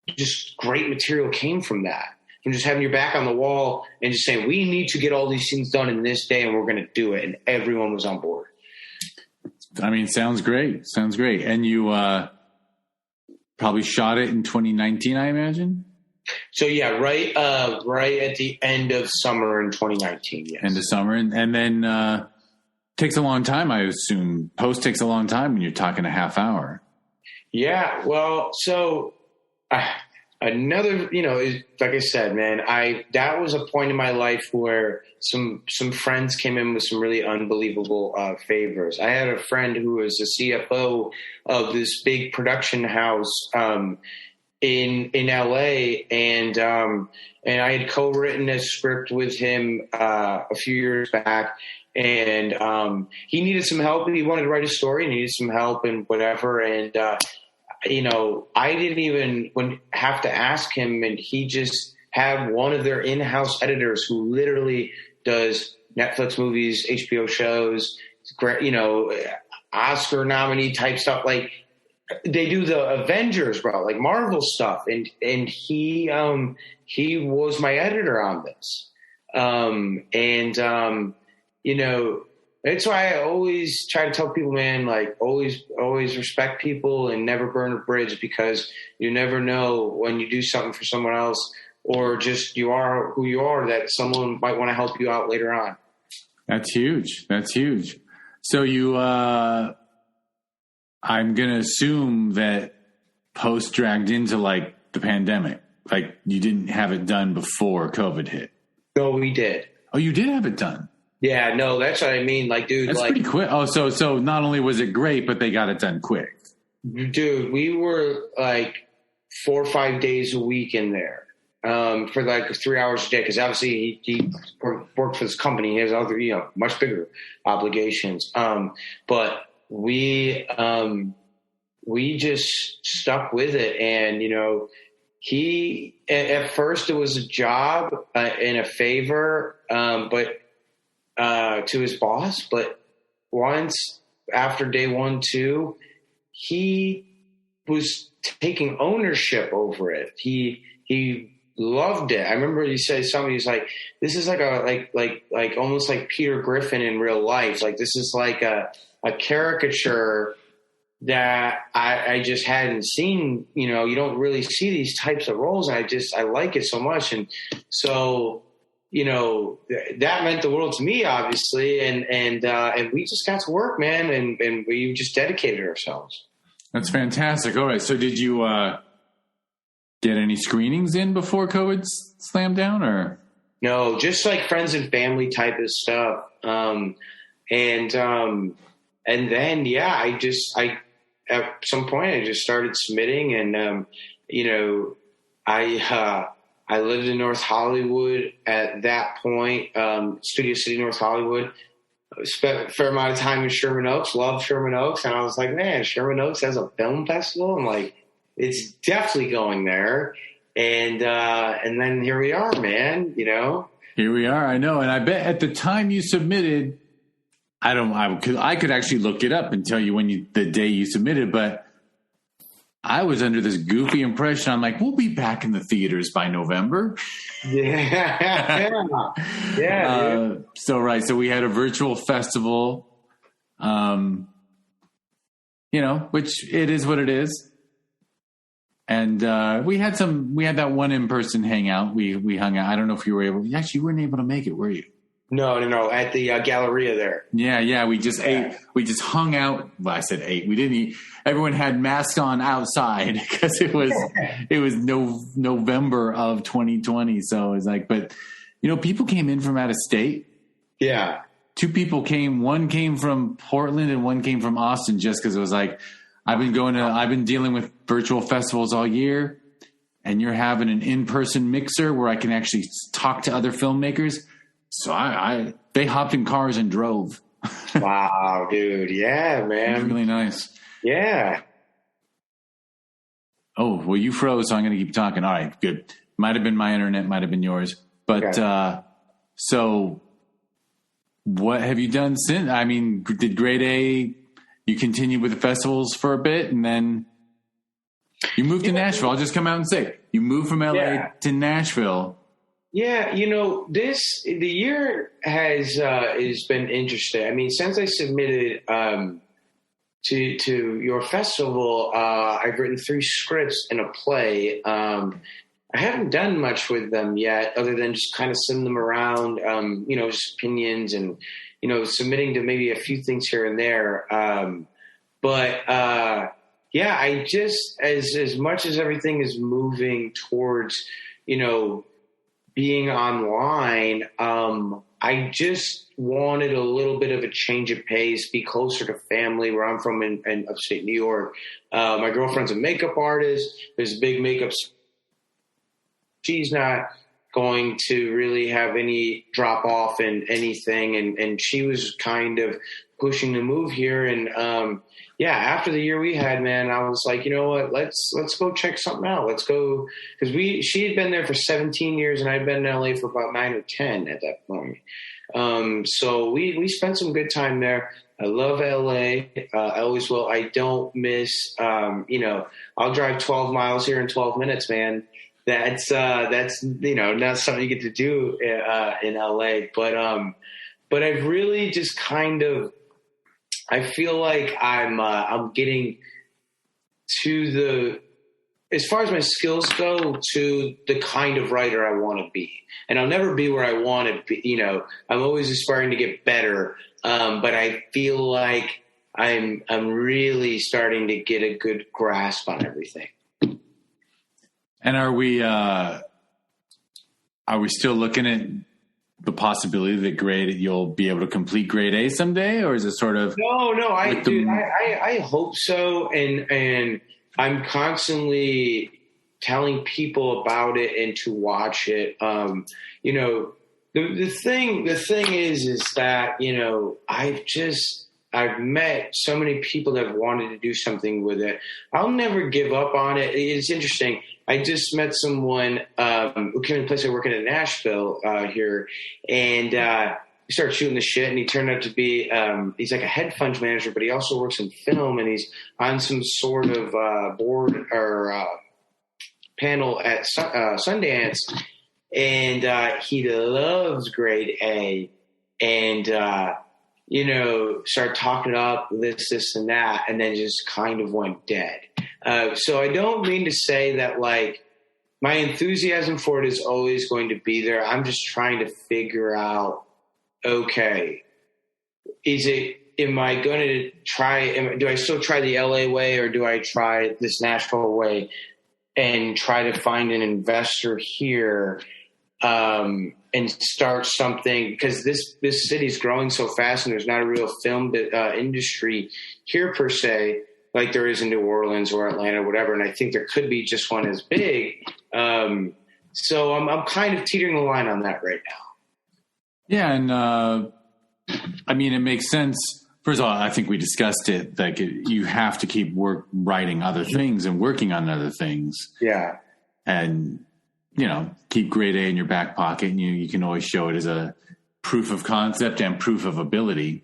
just great material came from that. From just having your back on the wall and just saying, we need to get all these things done in this day, and we're going to do it. And everyone was on board. I mean, sounds great. Sounds great. And you probably shot it in 2019, I imagine? So yeah, right at the end of summer in 2019. Yes. End of summer. And then takes a long time, I assume. Post takes a long time when you're talking a half hour. Yeah. Well, so another, like I said, man, that was a point in my life where some friends came in with some really unbelievable favors. I had a friend who was the CFO of this big production house in LA, and I had co-written a script with him a few years back, and he needed some help. He wanted to write a story, and he needed some help and whatever, and I didn't even have to ask him, and he just had one of their in-house editors who literally does Netflix movies, HBO shows, Oscar nominee type stuff. Like, they do the Avengers, bro, like Marvel stuff, and he was my editor on this, that's why I always try to tell people, man, like always respect people and never burn a bridge, because you never know when you do something for someone else, or just you are who you are, that someone might want to help you out later on. That's huge. So you, I'm going to assume that post dragged into like the pandemic, like you didn't have it done before COVID hit. No, we did. Oh, you did have it done. Yeah, no, that's what I mean. Like, dude, that's pretty quick. Oh, so not only was it great, but they got it done quick. Dude, we were like 4 or 5 days a week in there for like 3 hours a day, because obviously he worked for this company. He has other, much bigger obligations. But we just stuck with it, and he at first it was a job and a favor, but to his boss, but once after day 1, 2, he was taking ownership over it. He loved it. I remember he said something. He's like, "This is like like almost like Peter Griffin in real life. Like, this is like a caricature that I just hadn't seen. You don't really see these types of roles. And I like it so much, and so." That meant the world to me, obviously, and we just got to work, man, and we just dedicated ourselves. That's fantastic. All right, so did you get any screenings in before COVID slammed down, or no? Just like friends and family type of stuff, and then I at some point I just started submitting, and I lived in North Hollywood at that point, Studio City, North Hollywood. I spent a fair amount of time in Sherman Oaks, loved Sherman Oaks. And I was like, man, Sherman Oaks has a film festival. I'm like, it's definitely going there. And then here we are, man, Here we are. I know. And I bet at the time you submitted, I could actually look it up and tell you the day you submitted, but I was under this goofy impression. I'm like, we'll be back in the theaters by November. Yeah. So we had a virtual festival, which it is what it is. And we had that one in-person hangout. We hung out. I don't know if you were able. Actually, you weren't able to make it, were you? No. At the Galleria there. Yeah. We just ate. We just hung out. Well, I said ate. We didn't eat. Everyone had masks on outside because it was November of 2020. So it was like, but people came in from out of state. Yeah. 2 people came. One came from Portland and one came from Austin, just because it was like, I've been dealing with virtual festivals all year, and you're having an in-person mixer where I can actually talk to other filmmakers. So they hopped in cars and drove. Wow, dude. Yeah, man. It was really nice. Yeah. Oh, well, you froze, so I'm going to keep talking. All right, good. Might have been my internet, might have been yours. But okay. So what have you done since? I mean, did Grade A, you continued with the festivals for a bit, and then you moved to Nashville. I'll just come out and say, you moved from LA to Nashville. Yeah, the year has been interesting. I mean, since I submitted to your festival, I've written 3 scripts and a play. I haven't done much with them yet, other than just kind of sending them around, just opinions and, submitting to maybe a few things here and there. But yeah, I just, as much as everything is moving towards, being online, I just wanted a little bit of a change of pace, be closer to family where I'm from in upstate New York. My girlfriend's a makeup artist. There's a big makeup. She's not going to really have any drop off in anything. And she was kind of pushing to move here. And, after the year we had, man, I was like, you know what, let's go check something out. Let's go. Cause she had been there for 17 years and I'd been in LA for about 9 or 10 at that point. So we spent some good time there. I love LA. I always will. I don't miss, I'll drive 12 miles here in 12 minutes, man. That's not something you get to do, in LA, but I've really just kind of, I feel like I'm getting to as far as my skills go, to the kind of writer I want to be. And I'll never be where I want to be. I'm always aspiring to get better. But I feel like I'm really starting to get a good grasp on everything. And are we still looking at the possibility that you'll be able to complete grade A someday, or is it sort of? No, I hope so. And I'm constantly telling people about it and to watch it. The thing is that, I've met so many people that have wanted to do something with it. I'll never give up on it. It's interesting. I just met someone who came to the place I work in Nashville here, and we started shooting the shit, and he turned out to be he's like a hedge fund manager, but he also works in film, and he's on some sort of board or panel at Sundance, and he loves grade A, and started talking up this and that, and then just kind of went dead. So I don't mean to say that like my enthusiasm for it is always going to be there. I'm just trying to figure out, okay, am I going to do I still try the LA way, or do I try this Nashville way and try to find an investor here, and start something, because this city is growing so fast and there's not a real film industry here per se, like there is in New Orleans or Atlanta or whatever. And I think there could be just one as big. So I'm kind of teetering the line on that right now. Yeah. And, it makes sense. First of all, I think we discussed it, like you have to keep writing other things and working on other things. Yeah. And, keep grade A in your back pocket, and you can always show it as a proof of concept and proof of ability.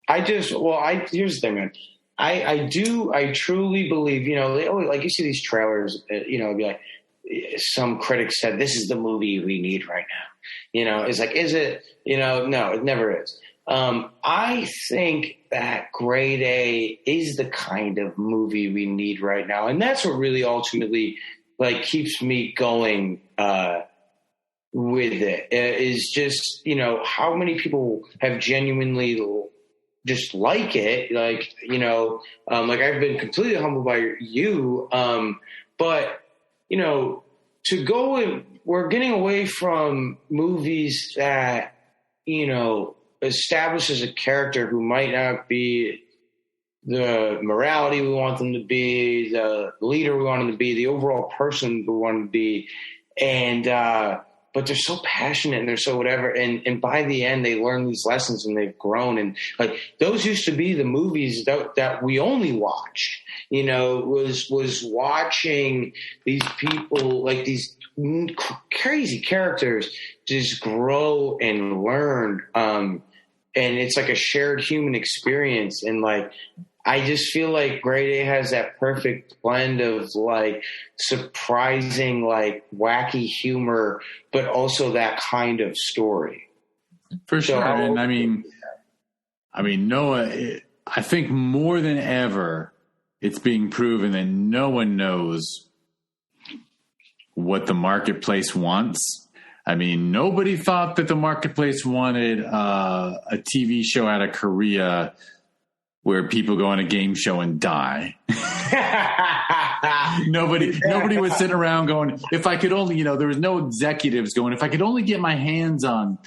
Here's the thing, man. I truly believe, like you see these trailers, it'd be like, some critics said, this is the movie we need right now. It's like, is it, no, it never is. I think that grade A is the kind of movie we need right now. And that's what really ultimately keeps me going, with it, is just, how many people have genuinely just like it. I've been completely humbled by you. But we're getting away from movies that, establishes a character who might not be the morality we want them to be, the leader we want them to be, the overall person we want them to be. And, but they're so passionate and they're so whatever. And by the end, they learn these lessons and they've grown. And those used to be the movies that we only watched, was watching these people, these crazy characters just grow and learn. And it's like a shared human experience. And I just feel like grade A has that perfect blend of surprising, wacky humor, but also that kind of story. For sure. And Noah, I think more than ever, it's being proven that no one knows what the marketplace wants. Nobody thought that the marketplace wanted a TV show out of Korea where people go on a game show and die. Nobody was sitting around going, if I could only, there was no executives going, if I could only get my hands on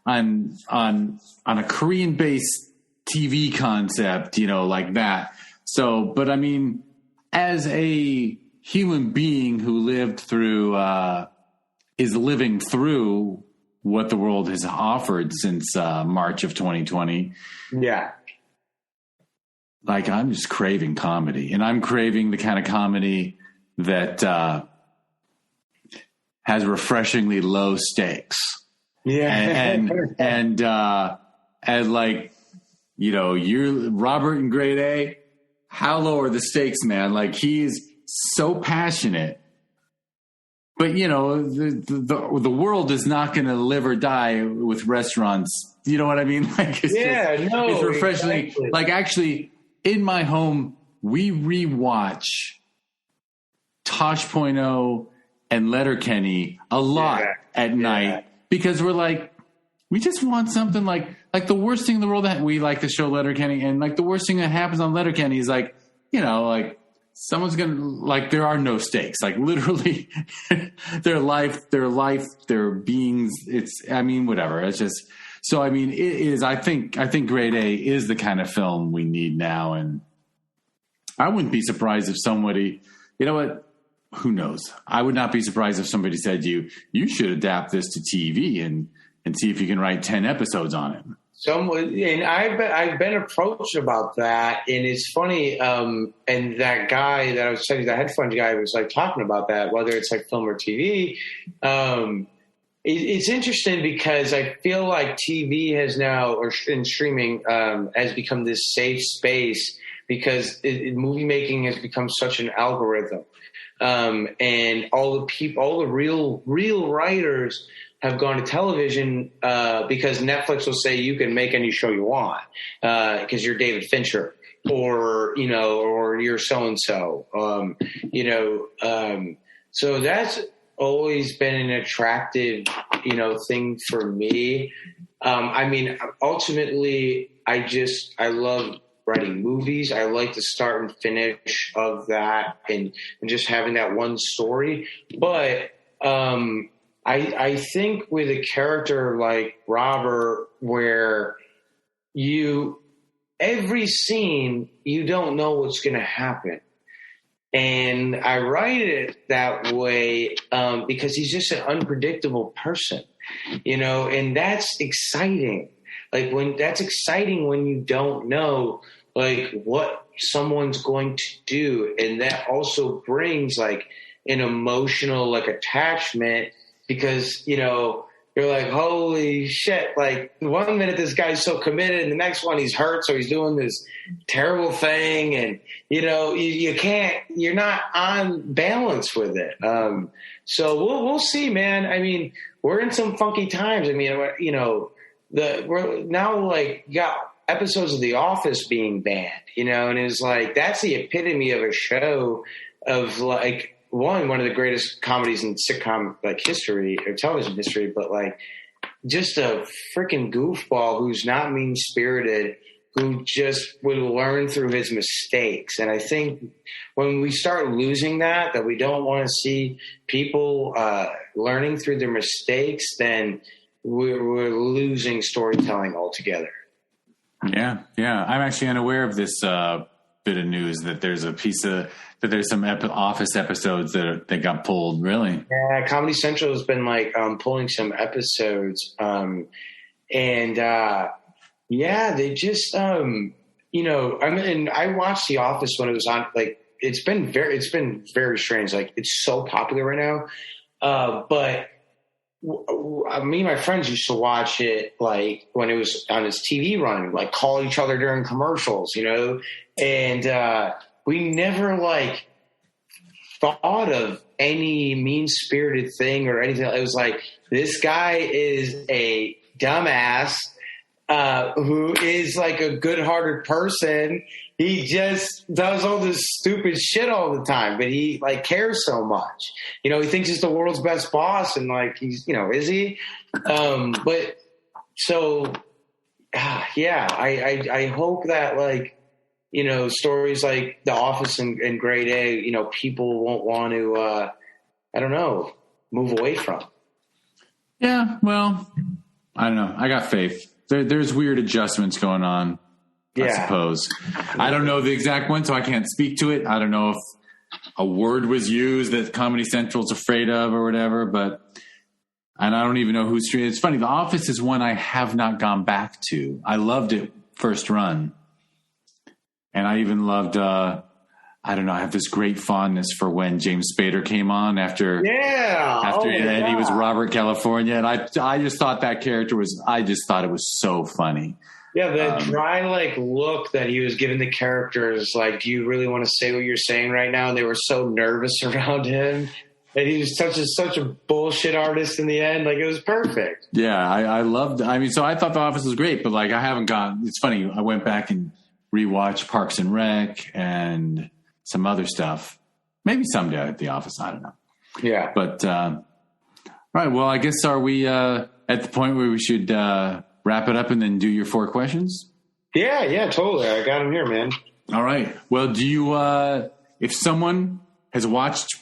a Korean-based TV concept, like that. So, but I mean, as a human being who is living through what the world has offered since March of 2020. Yeah. Like, I'm just craving comedy, and I'm craving the kind of comedy that has refreshingly low stakes. Yeah. And like, you're Robert in grade A. How low are the stakes, man? Like, he's so passionate, but the world is not going to live or die with restaurants. You know what I mean? Like, it's refreshingly, exactly. Like, actually, in my home, we rewatch Tosh.0 and Letterkenny a lot at night because we're like, we just want something like the worst thing in the world that we like the show Letterkenny, and like the worst thing that happens on Letterkenny is like, like someone's going to, like, there are no stakes, like literally their life, their beings. Whatever. It's just, so, it is, I think grade A is the kind of film we need now. And I wouldn't be surprised if somebody, who knows? I would not be surprised if somebody said you should adapt this to TV and see if you can write 10 episodes on it. And I've been approached about that, and it's funny. And that guy that I was saying, the headphones guy, was like talking about that, whether it's like film or TV. It's interesting because I feel like TV has now, or in streaming, has become this safe space because movie making has become such an algorithm, and all the real writers have gone to television because Netflix will say you can make any show you want because you're David Fincher or you're so and so. So that's always been an attractive thing for me. Ultimately, I love writing movies. I like the start and finish of that and just having that one story. But I think with a character like Robert, where every scene, you don't know what's going to happen. And I write it that way because he's just an unpredictable person, and that's exciting. That's exciting when you don't know, like, what someone's going to do. And that also brings like an emotional, like, attachment because, you're like, holy shit. Like, 1 minute this guy's so committed and the next one he's hurt. So he's doing this terrible thing. And, you're not on balance with it. So we'll see, man. We're in some funky times. We're now like got episodes of The Office being banned, and it's like, that's the epitome of a show of like, one of the greatest comedies in sitcom like history or television history, but like just a freaking goofball who's not mean spirited, who just would learn through his mistakes. And I think when we start losing that we don't want to see people learning through their mistakes, then we're losing storytelling altogether. Yeah. I'm actually unaware of this bit of news that there's there's some Office episodes that got pulled. Really? Yeah, Comedy Central has been like pulling some episodes, and they just I watched The Office when it was on. Like, it's been very strange. Like, it's so popular right now, but me and my friends used to watch it like when it was on its TV run, like call each other during commercials, and we never like thought of any mean-spirited thing or anything. It was like, this guy is a dumbass who is like a good-hearted person. He just does all this stupid shit all the time, but he like cares so much. He thinks he's the world's best boss, and like he's, is he? But so, I hope that like stories like The Office and Grade A, people won't want to, move away from. Yeah, well, I don't know. I got faith. There's weird adjustments going on, I suppose. I don't know the exact one, so I can't speak to it. I don't know if a word was used that Comedy Central's afraid of or whatever, and I don't even know who's streaming. It's funny. The Office is one I have not gone back to. I loved it first run. And I even loved, I have this great fondness for when James Spader came on after and he was Robert California. And I just thought that character it was so funny. Yeah, the dry look that he was giving the characters, do you really want to say what you're saying right now? And they were so nervous around him. And he was such a bullshit artist in the end. It was perfect. Yeah, I loved, so I thought The Office was great, but I haven't gone, it's funny, I went back and rewatched Parks and Rec and some other stuff. Maybe someday at The Office, I don't know. Yeah. But, all right, well, I guess are we at the point where we should wrap it up and then do your 4 questions? Yeah, totally. I got them here, man. All right. Well, do you, if someone has watched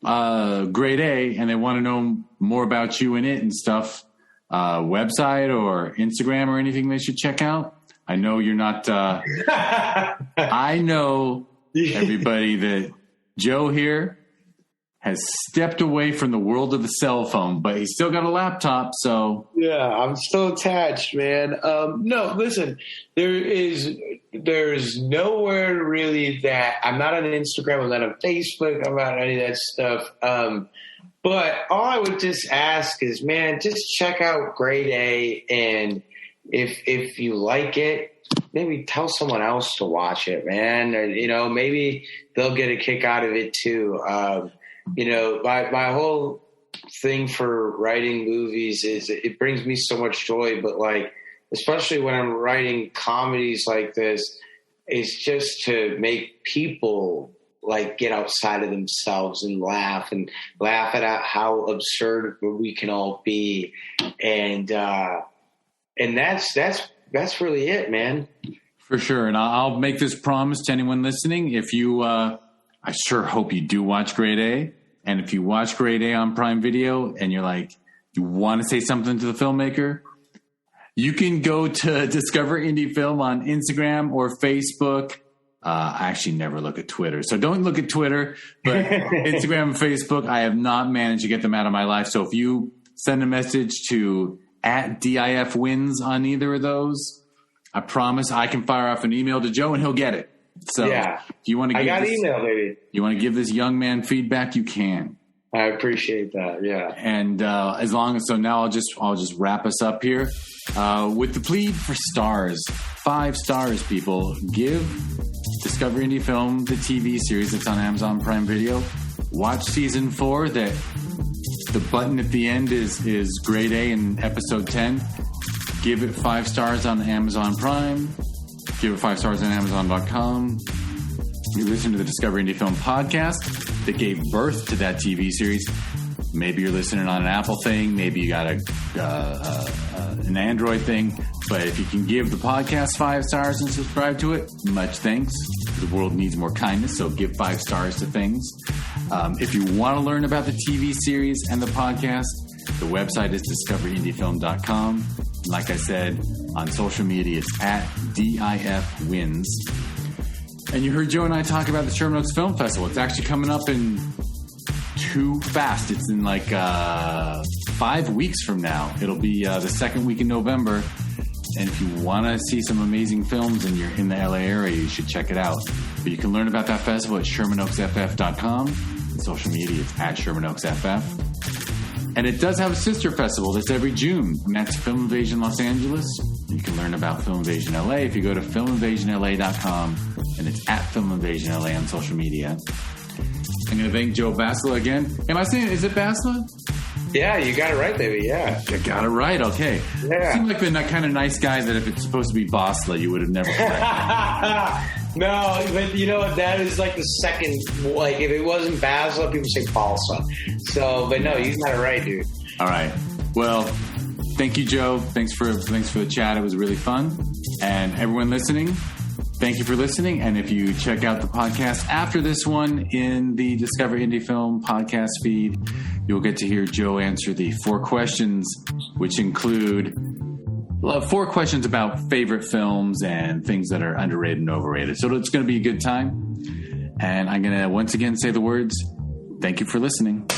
Grade A and they want to know more about you in it and stuff, website or Instagram or anything they should check out? I know you're not, I know everybody that Joe here has stepped away from the world of the cell phone, but he's still got a laptop. So yeah, I'm still attached, man. No, listen, there's nowhere really that I'm not on Instagram, I'm not on Facebook, I'm not on any of that stuff. But all I would just ask is, man, just check out Grade A, and if you like it, maybe tell someone else to watch it, man. Or, maybe they'll get a kick out of it too. My whole thing for writing movies is it brings me so much joy, but especially when I'm writing comedies like this, it's just to make people get outside of themselves and laugh at how absurd we can all be. And that's really it, man. For sure. And I'll make this promise to anyone listening. If you, I sure hope you do watch Grade A. And if you watch Grade A on Prime Video and you're you want to say something to the filmmaker, you can go to Discover Indie Film on Instagram or Facebook. I actually never look at Twitter, so don't look at Twitter, but Instagram and Facebook, I have not managed to get them out of my life. So if you send a message to @DIFwins on either of those, I promise I can fire off an email to Joe and he'll get it. So yeah, if you want to give email, baby. You want to give this young man feedback, you can. I appreciate that. Yeah. And now I'll just wrap us up here with the plea for stars. 5 stars, people. Give Discover Indie Film, the TV series that's on Amazon Prime Video. Watch season 4. That the button at the end is Grade A in episode 10. Give it 5 stars on Amazon Prime. Give it 5 stars on Amazon.com. You listen to the Discover Indie Film podcast that gave birth to that TV series. Maybe you're listening on an Apple thing. Maybe you got an Android thing. But if you can give the podcast 5 stars and subscribe to it, much thanks. The world needs more kindness, so give 5 stars to things. If you want to learn about the TV series and the podcast, the website is discoverindiefilm.com. Like I said, on social media, it's @DIFwins. And you heard Joe and I talk about the Sherman Oaks Film Festival. It's actually coming up in too fast. It's in 5 weeks from now. It'll be the second week in November. And if you want to see some amazing films and you're in the LA area, you should check it out. But you can learn about that festival at ShermanOaksFF.com. And social media is @ShermanOaksFF. And it does have a sister festival that's every June, and that's Film Invasion Los Angeles. You can learn about Film Invasion LA if you go to filminvasionla.com, and it's @FilmInvasionLA on social media. I'm going to thank Joe Basla again. Am I saying, is it Basla? Yeah, you got it right, baby. Yeah. You got it right. Okay. Yeah. You seem like the kind of nice guy that if it's supposed to be Basla, you would have never corrected. No, but you know, that is the second, if it wasn't Basla, people say Balsa. So, but no, you got it right, dude. All right. Well, thank you, Joe. Thanks for the chat. It was really fun. And everyone listening, Thank you for listening. And if you check out the podcast after this one in the Discover Indie Film podcast feed, you'll get to hear Joe answer the 4 questions, which include 4 questions about favorite films and things that are underrated and overrated. So it's going to be a good time. And I'm going to once again say the words, thank you for listening.